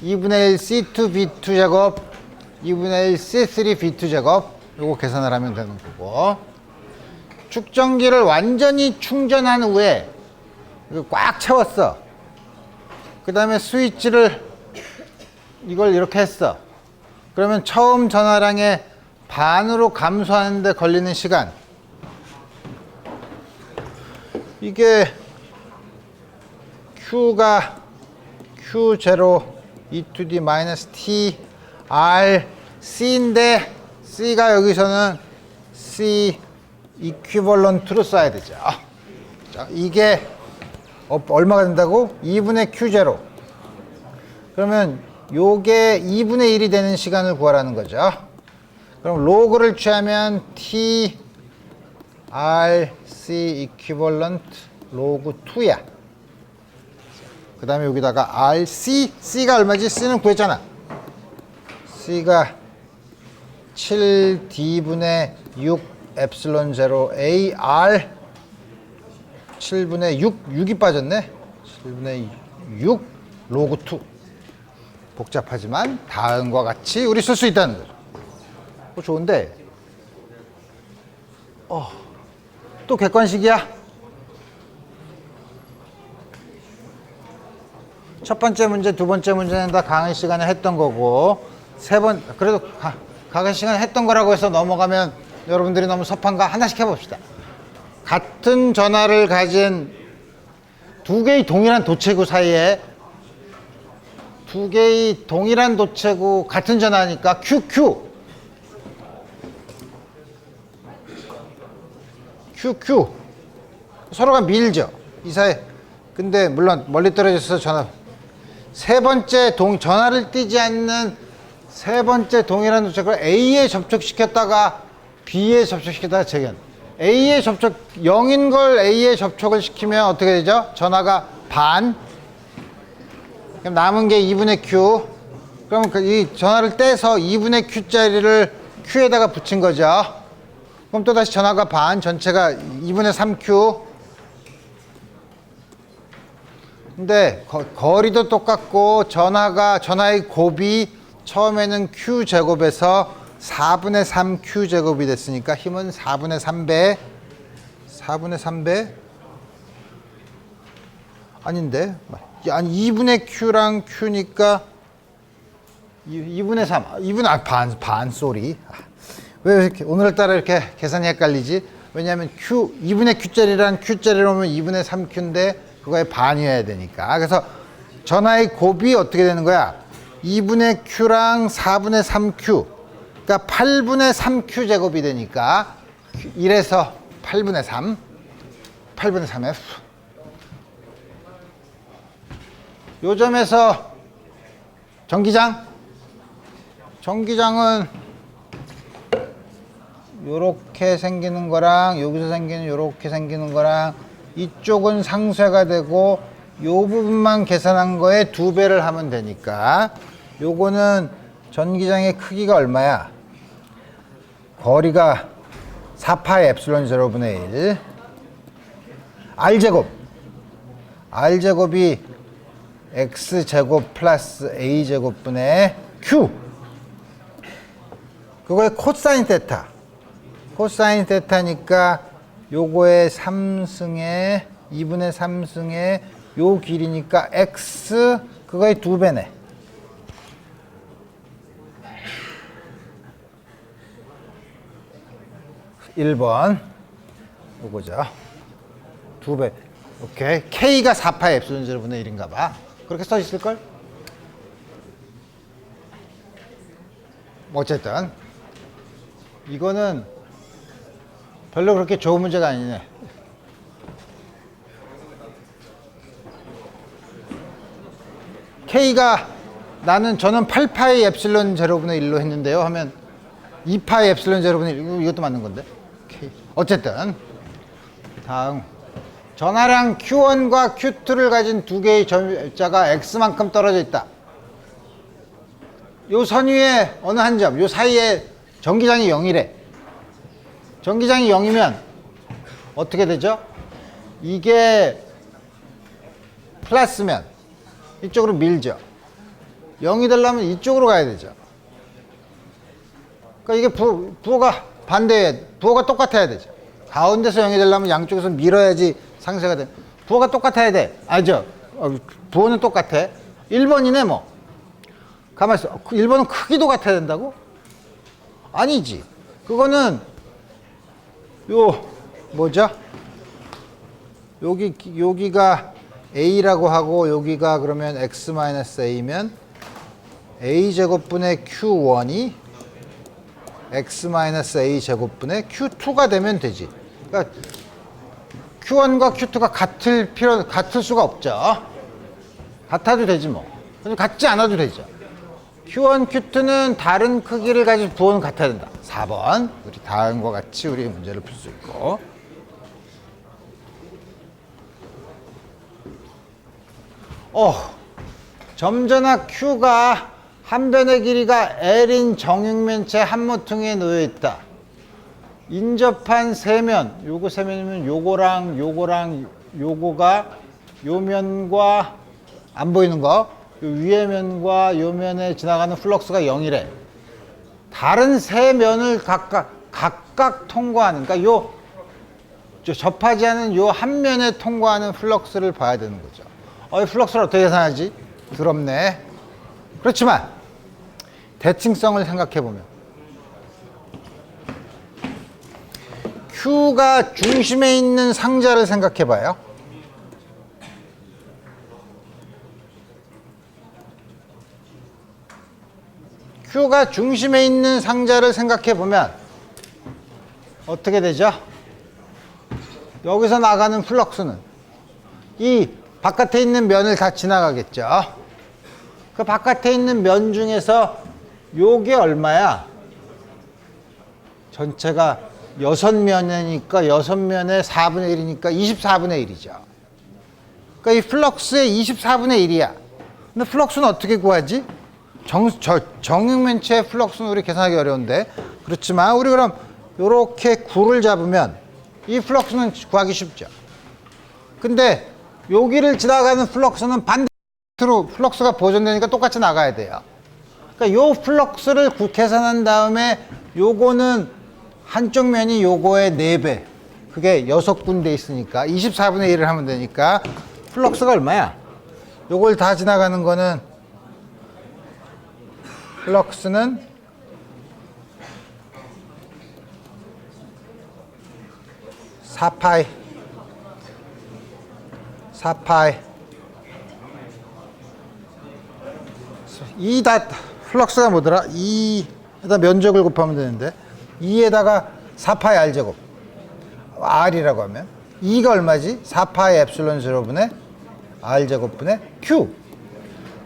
2분의 1 C2 B2 제곱, 2분의 1 C3 B2 제곱, 요거 계산을 하면 되는 거고, 축전기를 완전히 충전한 후에 꽉 채웠어. 그 다음에 스위치를 이걸 이렇게 했어. 그러면 처음 전화량의 반으로 감소하는 데 걸리는 시간, 이게 Q가 Q0 e to the minus T R C인데 C가 여기서는 C 이퀴벌런트로 써야 되죠. 자, 이게 얼마가 된다고? 2분의 Q0. 그러면 요게 2분의 1이 되는 시간을 구하라는 거죠. 그럼 로그를 취하면 T R C 이퀴벌런트 로그 2야. 그 다음에 여기다가 R C, C가 얼마지? C는 구했잖아. C가 7D분의 6 엡실론 0 A R 7분의 6이 빠졌네. 7분의 6 로그 2. 복잡하지만 다음과 같이 우리 쓸 수 있다는 거죠. 좋은데 또 객관식이야. 첫 번째 문제, 두 번째 문제는 다 강의 시간에 했던 거고, 그래도 강의 시간에 했던 거라고 해서 넘어가면 여러분들이 너무 섭한가? 하나씩 해봅시다. 같은 전하를 가진 두 개의 동일한 도체구 사이에 두 개의 동일한 도체구 같은 전하니까 QQ 서로가 밀죠, 이 사이. 근데 물론 멀리 떨어져서 세 번째 전하를 띄지 않는 세 번째 동일한 도체구를 A에 접촉시켰다가 B에 접촉시켰다가 재견. A에 0인 걸 A에 접촉을 시키면 어떻게 되죠? 전하가 반. 그럼 남은 게 2분의 Q. 그럼 이 전하를 떼서 2분의 Q짜리를 Q에다가 붙인 거죠. 그럼 또 다시 전하가 반, 전체가 2분의 3Q. 근데 거리도 똑같고 전하의 곱이 처음에는 Q제곱에서 4분의 3Q제곱이 됐으니까 힘은 4분의 3배. 4분의 3배? 아닌데? 아니 2분의 Q랑 Q니까 2분의 3. 2분의 반 쏘리. 왜 이렇게 오늘따라 이렇게 계산이 헷갈리지? 왜냐하면 2분의 Q짜리랑 Q짜리로 오면 2분의 3Q인데 그거의 반이어야 되니까. 그래서 전하의 곱이 어떻게 되는 거야? 2분의 Q랑 4분의 3Q. 그러니까 8분의 3Q 제곱이 되니까 1에서 8분의 3. 8분의 3F. 요 점에서 전기장은 요렇게 생기는 거랑 여기서 생기는 요렇게 생기는 거랑 이쪽은 상쇄가 되고 요 부분만 계산한 거에 2배를 하면 되니까 요거는 전기장의 크기가 얼마야? 거리가 4파이 엡실론 0분의 1 R제곱. R제곱이 x제곱 플러스 a제곱분의 q. 그거의 코사인 테타. 코사인 테타니까 요거의 3승에 2분의 3승에 요 길이니까 x 그거의 2배네. 1번 요거죠. 2배. 오케이. K가 4파이 엡실론 제로분의 1인가 봐. 그렇게 써 있을걸? 어쨌든 이거는 별로 그렇게 좋은 문제가 아니네. K가 저는 8파이 엡실론 제로분의 1로 했는데요 하면 2파이 엡실론 제로분의 1 이것도 맞는 건데. K. 어쨌든 다음 전하량 Q1과 Q2를 가진 두 개의 점자가 X만큼 떨어져 있다. 요 선 위에 어느 한 점, 요 사이에 전기장이 0이래. 전기장이 0이면 어떻게 되죠? 이게 플러스면 이쪽으로 밀죠. 0이 되려면 이쪽으로 가야 되죠. 그러니까 이게 부호가 반대에, 부호가 똑같아야 되죠. 가운데서 0이 되려면 양쪽에서 밀어야지 상쇄가 돼. 부호가 똑같아야 돼. 알죠? 부호는 똑같아. 1번이네 뭐. 가만있어. 1번은 크기도 같아야 된다고? 아니지. 그거는 뭐죠? 여기가 A라고 하고 여기가 그러면 X-A면 A제곱분의 Q1이 X-A 제곱분의 Q2가 되면 되지. 그러니까 Q1과 Q2가 같을 수가 없죠. 같아도 되지 뭐. 근데 같지 않아도 되죠. Q1, Q2는 다른 크기를 가진 부호는 같아야 된다. 4번. 우리 다음과 같이 우리 문제를 풀 수 있고. 점전화 Q가 한 변의 길이가 L인 정육면체 한 모퉁이에 놓여 있다. 인접한 세면, 요거 세면이면 요거랑 요거가 요 면과 안 보이는 거, 요 위의 면과 요 면에 지나가는 플럭스가 0이래. 다른 세 면을 각각 통과하는, 그러니까 접하지 않은 요 한 면에 통과하는 플럭스를 봐야 되는 거죠. 이 플럭스를 어떻게 계산하지? 더럽네. 그렇지만 대칭성을 생각해 보면 Q가 중심에 있는 상자를 생각해 봐요. Q가 중심에 있는 상자를 생각해 보면 어떻게 되죠? 여기서 나가는 플럭스는 이 바깥에 있는 면을 다 지나가겠죠. 그 바깥에 있는 면 중에서 요게 얼마야? 전체가 6면이니까 6면에 4분의 1이니까 24분의 1이죠. 그러니까 이 플럭스의 24분의 1이야. 근데 플럭스는 어떻게 구하지? 정육면체의 플럭스는 우리 계산하기 어려운데. 그렇지만 우리 그럼 요렇게 구를 잡으면 이 플럭스는 구하기 쉽죠. 근데 여기를 지나가는 플럭스는 반대로 플럭스가 보존되니까 똑같이 나가야 돼요. 그러니까 요 플럭스를 계산한 다음에 요거는 한쪽 면이 요거의 4배. 그게 6군데 있으니까 24분의 1을 하면 되니까 플럭스가 얼마야? 요걸 다 지나가는 거는 플럭스는 4파이 플럭스가 뭐더라? 2에다 면적을 곱하면 되는데 2에다가 4파이 R제곱 R이라고 하면 2가 얼마지? 4파이 엡실론 제로분의 R제곱분의 Q.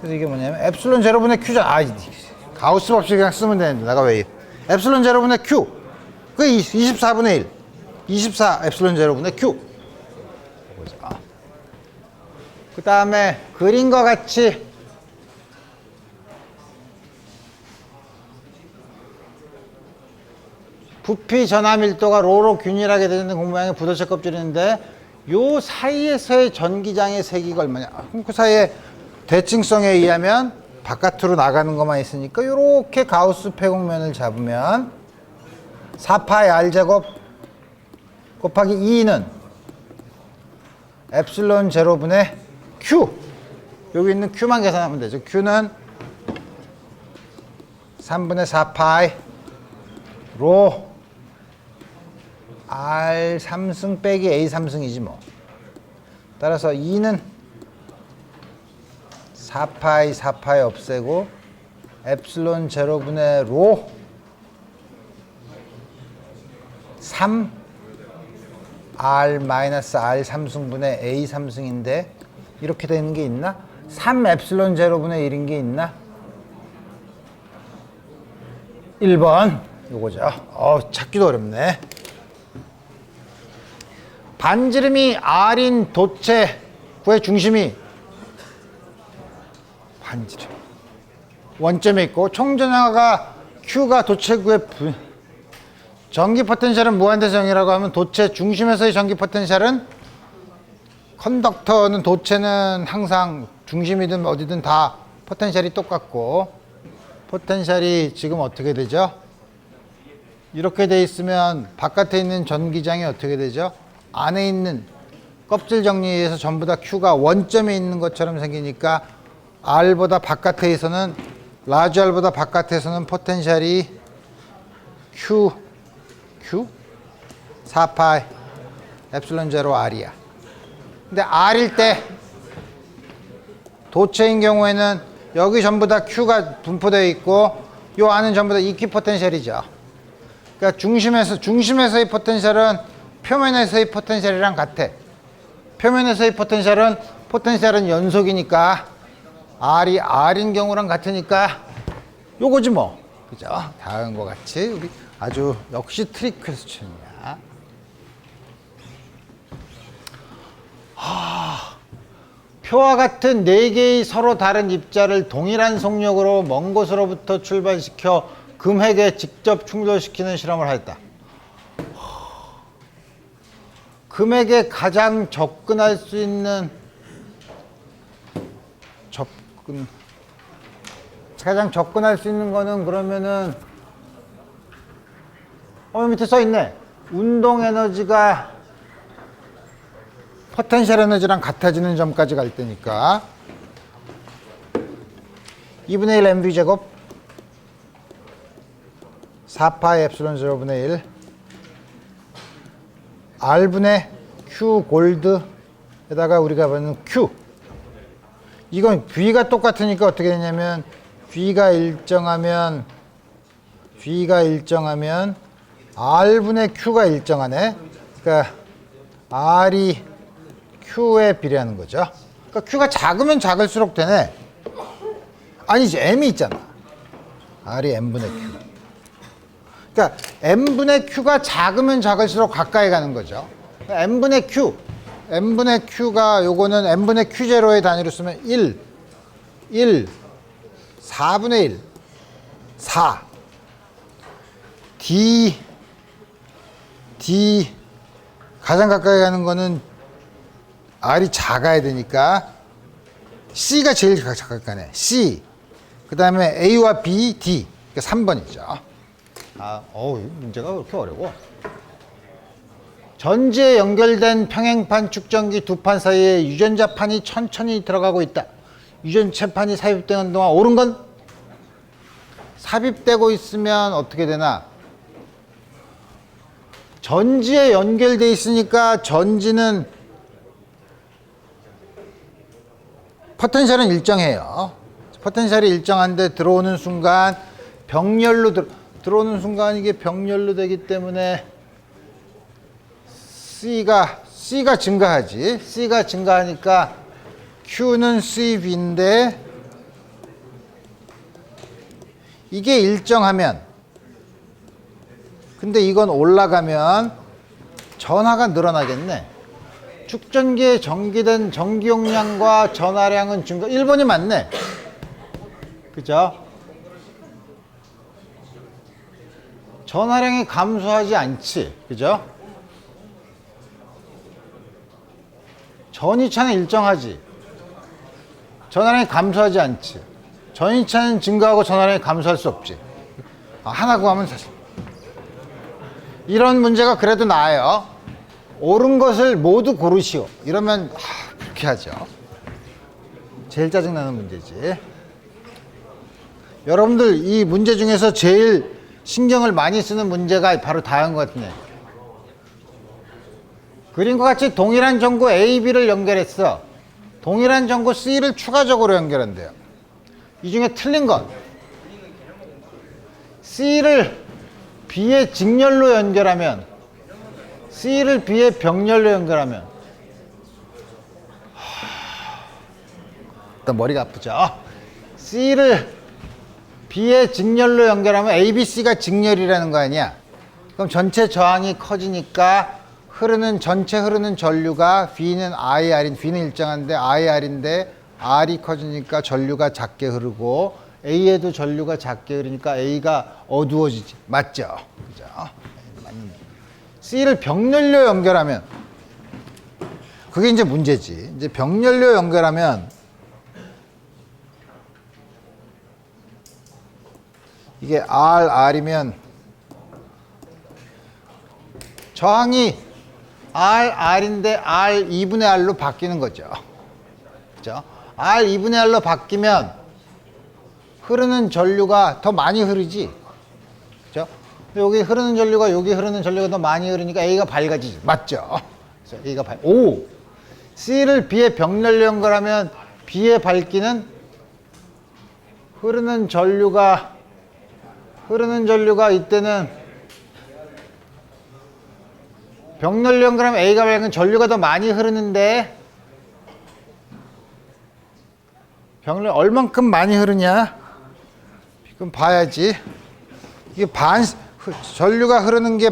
그래서 이게 뭐냐면 엡실론 제로분의 Q잖아. 가우스 법칙 그냥 쓰면 되는데 내가 왜 엡실론 제로분의 Q. 그게 24분의 1 24 엡실론 제로분의 Q. 그 다음에 그림과 같이 부피 전하 밀도가 로로 균일하게 되는 공모양의 부도체 껍질인데 요 사이에서의 전기장의 세기가 얼마냐? 그럼 그 사이에 대칭성에 의하면 바깥으로 나가는 것만 있으니까 이렇게 가우스 폐곡면을 잡으면 4파이 R제곱 곱하기 2는 엡실론 제로분의 Q. 여기 있는 Q만 계산하면 되죠. Q는 3분의 4파이 로 R 3승 빼기 A 3승이지 뭐. 따라서 2는 4파이 없애고 엡실론 제로분의 로 3 R 마이너스 R 3승분의 A 3승인데 이렇게 되는 게 있나? 3 엡실론 제로분의 1인 게 있나? 1번 요거죠. 찾기도 어렵네. 반지름이 R인 도체 구의 중심이 반지름 원점에 있고 총전하가 Q가 도체 구의 전기 포텐셜은 무한대성이라고 하면 도체 중심에서의 전기 포텐셜은 컨덕터는 도체는 항상 중심이든 어디든 다 포텐셜이 똑같고 포텐셜이 지금 어떻게 되죠? 이렇게 돼 있으면 바깥에 있는 전기장이 어떻게 되죠? 안에 있는 껍질 정리에서 전부 다 Q가 원점에 있는 것처럼 생기니까 R보다 바깥에서는 라지 R보다 바깥에서는 포텐셜이 Q 4파이 엡실론 제로 R이야. 근데 R일 때 도체인 경우에는 여기 전부 다 Q가 분포되어 있고 요 안은 전부 다 이퀴 포텐셜이죠. 그러니까 중심에서의 포텐셜은 표면에서의 포텐셜이랑 같아. 표면에서의 포텐셜은 연속이니까 R이 R인 경우랑 같으니까 요거지 뭐. 그죠? 다음과 같이 우리 아주 역시 트릭 퀘스천이야. 표와 같은 4개의 서로 다른 입자를 동일한 속력으로 먼 곳으로부터 출발시켜 금핵에 직접 충돌시키는 실험을 하였다. 금핵에 가장 접근할 수 있는 가장 접근할 수 있는 거는 그러면은 밑에 써 있네. 운동 에너지가 포텐셜 에너지랑 같아지는 점까지 갈 때니까 2분의 1 mv 제곱 4파이 엡실론 제로분의 1 R분의 Q 골드에다가 우리가 보는 Q. 이건 V가 똑같으니까 어떻게 되냐면 V가 일정하면 R분의 Q가 일정하네. 그러니까 R이 Q에 비례하는 거죠. 그러니까 Q가 작으면 작을수록 되네. 아니지, M이 있잖아. R이 M분의 Q. 그러니까 M분의 Q가 작으면 작을수록 가까이 가는 거죠. M분의 Q가 요거는 M분의 Q0의 단위로 쓰면 1, 4분의 1, 4. D 가장 가까이 가는 거는 R이 작아야 되니까 C가 제일 가까이 가네. C. 그 다음에 A와 B, D. 그러니까 3번이죠. 문제가 그렇게 어려워. 전지에 연결된 평행판 축전기 두 판 사이에 유전자판이 천천히 들어가고 있다. 유전자판이 삽입되는 동안 옳은 건? 삽입되고 있으면 어떻게 되나? 전지에 연결돼 있으니까 전지는 포텐셜은 일정해요. 포텐셜이 일정한데 들어오는 순간 병렬로 들어오는 순간 이게 병렬로 되기 때문에 C가 증가하지. C가 증가하니까 Q는 CV인데 이게 일정하면 근데 이건 올라가면 전하가 늘어나겠네. 축전기에 전기된 전기 용량과 전하량은 증가. 1번이 맞네. 그죠? 전하량이 감소하지 않지. 그죠? 전이차는 일정하지. 전화량이 감소하지 않지. 전이차는 증가하고 전화량이 감소할 수 없지. 하나 구하면 사실 이런 문제가 그래도 나아요. 옳은 것을 모두 고르시오. 이러면 불쾌하죠. 제일 짜증나는 문제지. 여러분들 이 문제 중에서 제일 신경을 많이 쓰는 문제가 바로 다음 것 같네. 그림과 같이 동일한 전구 A, B를 연결했어. 동일한 전구 C를 추가적으로 연결한대요. 이 중에 틀린 것, C를 B의 직렬로 연결하면, C를 B의 병렬로 연결하면, 일단 머리가 아프죠. C를 B의 직렬로 연결하면 ABC가 직렬이라는 거 아니야. 그럼 전체 저항이 커지니까 전체 흐르는 전류가 V는 IR인, V는 일정한데 IR인데 R이 커지니까 전류가 작게 흐르고 A에도 전류가 작게 흐르니까 A가 어두워지지. 맞죠? 그죠? C를 병렬로 연결하면, 그게 이제 문제지. 이제 병렬로 연결하면 이게 R이면 저항이 R인데 R 2분의 R로 바뀌는 거죠. 그죠? R 2분의 R로 바뀌면 흐르는 전류가 더 많이 흐르지. 그죠? 여기 흐르는 전류가 여기 흐르는 전류가 더 많이 흐르니까 A가 밝아지지. 맞죠? 그래서 A가 C를 B의 병렬로 연결하면 B의 밝기는 흐르는 전류가 이때는 병렬로 연결하면 A가 밝은 전류가 더 많이 흐르는데 병렬 얼만큼 많이 흐르냐? 그럼 봐야지. 이게 전류가 흐르는 게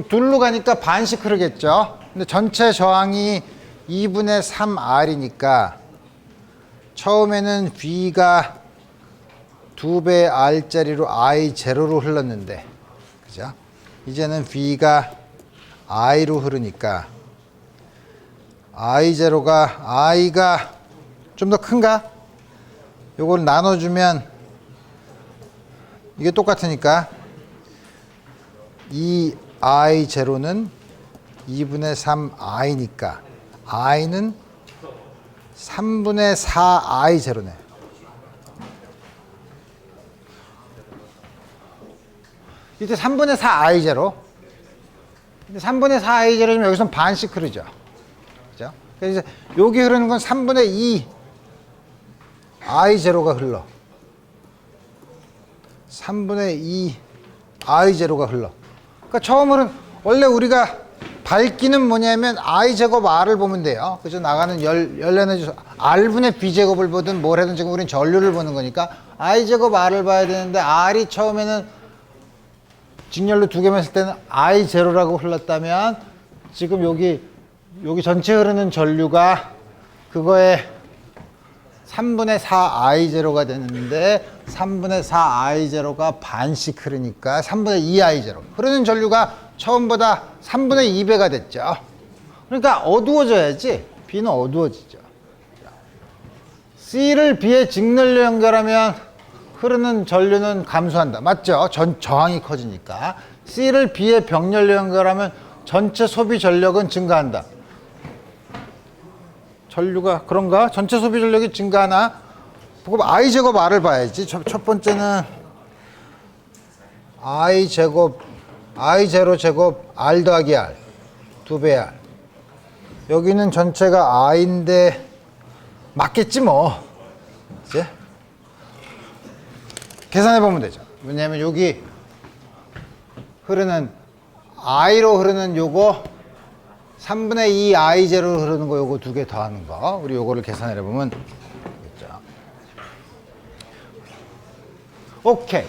둘로 가니까 반씩 흐르겠죠. 근데 전체 저항이 2분의 3R이니까 처음에는 V가 2배 R짜리로 I0로 흘렀는데, 그죠? 이제는 V가 I로 흐르니까 I가 좀 더 큰가? 요걸 나눠주면 이게 똑같으니까 이 I0는 2분의 3I니까 I는 3분의 4I0네. 이때 3분의 4I0. 근데 3분의 4I0면 여기서 반씩 흐르죠. 그죠? 그래서 여기 흐르는 건 3분의 2 I0가 흘러. 3분의 2 I0가 흘러. 그러니까 처음으로는 원래 우리가 밝기는 뭐냐면 I 제곱 R을 보면 돼요. 그죠? 나가는 열에너지 R분의 B제곱을 보든 뭘 하든 지금 우리는 전류를 보는 거니까 I 제곱 R을 봐야 되는데 R이 처음에는 직렬로 두 개만 했을 때는 I0라고 흘렀다면 지금 여기 전체 흐르는 전류가 그거에 3분의 4I0가 되는데 3분의 4I0가 반씩 흐르니까 3분의 2I0. 흐르는 전류가 처음보다 3분의 2배가 됐죠. 그러니까 어두워져야지. B는 어두워지죠. C를 B의 직렬로 연결하면 흐르는 전류는 감소한다. 맞죠? 저항이 커지니까. C를 B의 병렬로 연결하면 전체 소비 전력은 증가한다. 전류가 그런가? 전체 소비 전력이 증가하나? 그럼 I 제곱 R을 봐야지. 첫 번째는 I0 제곱 R 더하기 R 2배 R. 여기는 전체가 I인데 맞겠지 뭐. 이제 계산해 보면 되죠. 왜냐하면 여기 흐르는 I로 흐르는 요거 3분의 2 I0로 흐르는 거 요거 두 개 더하는 거. 우리 요거를 계산해 보면 되겠죠. 오케이.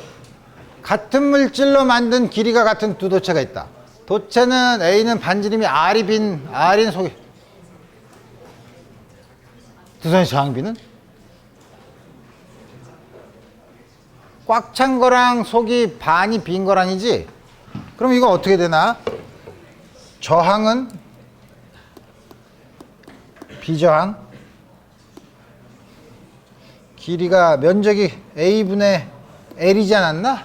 같은 물질로 만든 길이가 같은 두 도체가 있다. 도체는 A는 반지름이 R인 속이 두 선의 저항 B는 꽉 찬 거랑 속이 반이 빈 거랑이지? 그럼 이거 어떻게 되나? 저항은 비저항 길이가 면적이 A분의 L이지 않았나?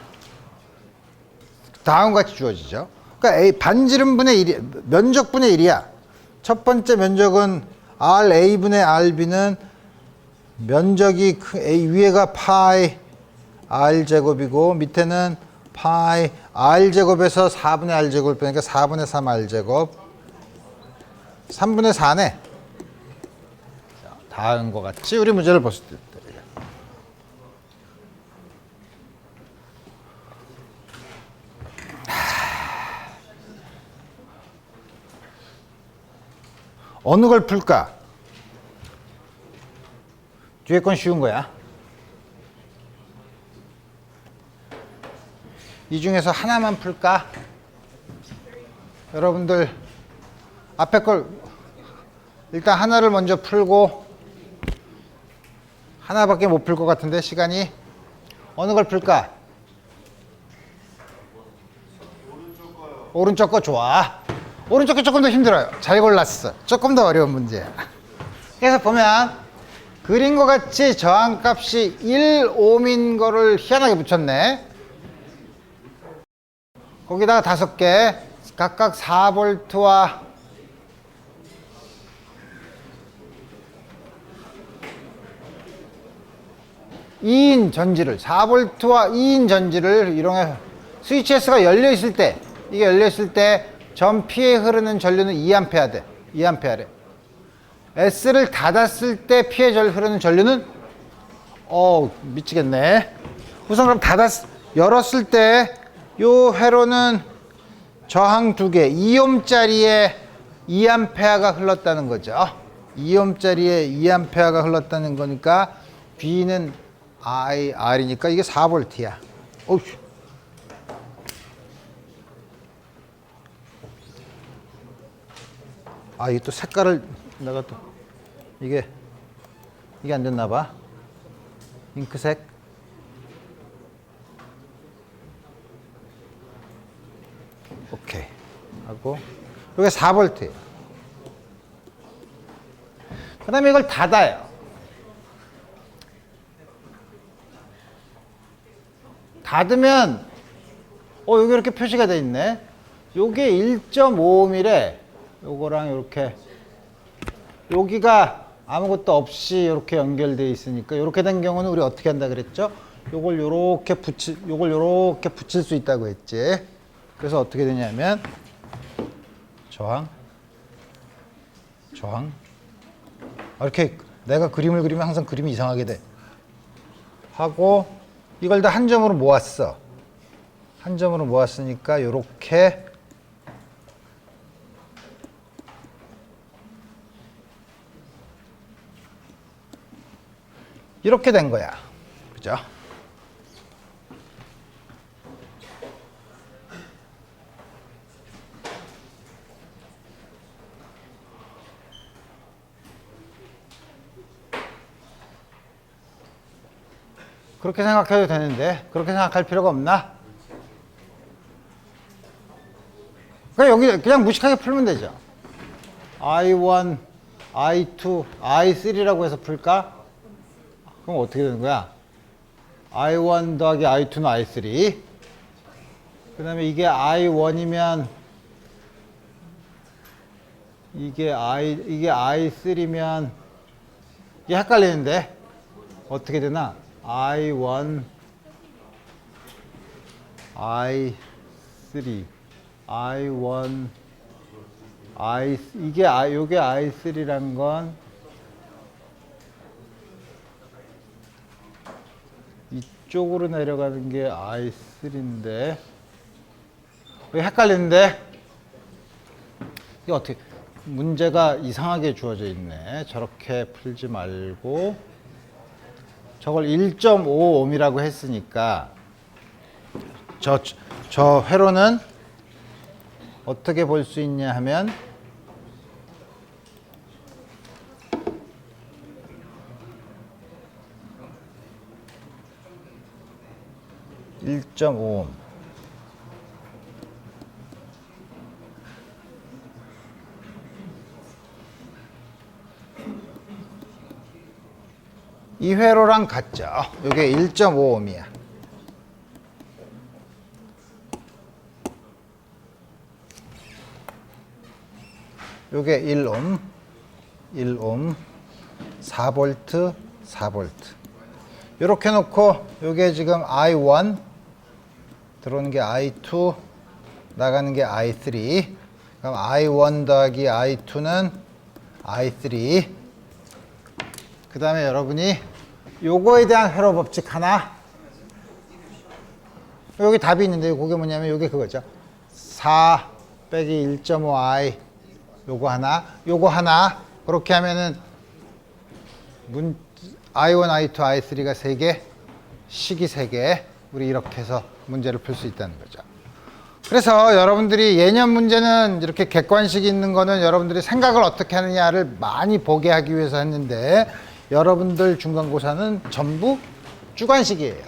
다음과 같이 주어지죠. 그러니까 A, 반지름분의 1이, 면적분의 1이야. 첫 번째 면적은 RA분의 RB는 면적이 A 위에가 파이 R제곱이고 밑에는 파이 R제곱에서 4분의 R제곱을 빼니까 4분의 3 R제곱 3분의 4네. 다음과 같이 우리 문제를 볼 수 있다. 어느 걸 풀까? 뒤에 건 쉬운 거야. 이 중에서 하나만 풀까? 여러분들 앞에 걸 일단 하나를 먼저 풀고 하나밖에 못 풀 것 같은데 시간이 어느 걸 풀까? 오른쪽 거 좋아. 오른쪽 게 조금 더 힘들어요. 잘 골랐어. 조금 더 어려운 문제야. 그래서 보면 그린 것 같이 저항값이 1옴인 거를 희한하게 붙였네. 거기다가 5개 각각 4V와 2인 전지를 4V와 2인 전지를 이용해 스위치 S가 열려 있을 때 이게 열려 있을 때 전 P에 흐르는 전류는 2A 돼. 2A래. S를 닫았을 때 P에 흐르는 전류는 미치겠네. 우선 그럼 열었을 때 요 회로는 저항 2개 2옴짜리에 2A가 흘렀다는 거죠. 2옴짜리에 2A가 흘렀다는 거니까 B는 R이니까 이게 4V야. 어휴. 이게 또 색깔을 내가 또 이게 안 됐나 봐. 잉크색. 오케이. 하고 이게 4V예요. 그다음에 이걸 닫아요. 닫으면 여기 이렇게 표시가 돼 있네. 요게 1.5mm래. 요거랑 이렇게 여기가 아무것도 없이 이렇게 연결되어 있으니까 이렇게 된 경우는 우리 어떻게 한다 그랬죠? 요걸 요렇게 붙일 수 있다고 했지. 그래서 어떻게 되냐면 저항 이렇게 내가 그림을 그리면 항상 그림이 이상하게 돼. 하고 이걸 다 한 점으로 모았어. 한 점으로 모았으니까 요렇게 이렇게 된 거야. 그죠? 그렇게 생각해도 되는데 그렇게 생각할 필요가 없나? 여기 그냥 무식하게 풀면 되죠. I1, I2, I3라고 해서 풀까? 그럼 어떻게 되는 거야? I1 더하기 I2는 I3. 그 다음에 이게 I1이면 이게 I3면 이게 헷갈리는데 어떻게 되나? I1, I3, I1, 요게 I3란 건 이쪽으로 내려가는 게 I3인데 왜 헷갈리는데? 이게 어떻게 문제가 이상하게 주어져 있네. 저렇게 풀지 말고 저걸 1.5옴이라고 했으니까 저 회로는 어떻게 볼 수 있냐 하면 (1.5옴) 이 회로랑 같죠. 요게 1.5옴이야. 요게 1옴, 1옴, 4V, 4V. 이렇게 놓고 요게 지금 I1 들어오는 게 I2 나가는 게 I3. 그럼 I1 더하기 I2는 I3. 그 다음에 여러분이 요거에 대한 회로 법칙 하나. 여기 답이 있는데 그게 뭐냐면 요게 그거죠. 4 빼기 1.5I 요거 하나. 그렇게 하면은 I1, I2, I3가 3개, 식이 3개. 우리 이렇게 해서 문제를 풀 수 있다는 거죠. 그래서 여러분들이 예년 문제는 이렇게 객관식이 있는 거는 여러분들이 생각을 어떻게 하느냐를 많이 보게 하기 위해서 했는데, 여러분들 중간고사는 전부 주관식이에요.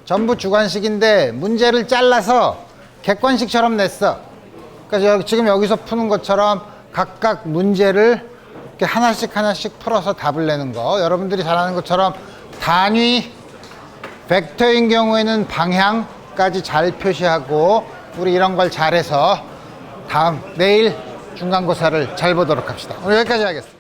전부 주관식인데 문제를 잘라서 객관식처럼 냈어. 그러니까 지금 여기서 푸는 것처럼 각각 문제를 이렇게 하나씩 풀어서 답을 내는 거. 여러분들이 잘 아는 것처럼 단위, 벡터인 경우에는 방향까지 잘 표시하고, 우리 이런 걸 잘해서 내일 중간고사를 잘 보도록 합시다. 오늘 여기까지 하겠습니다.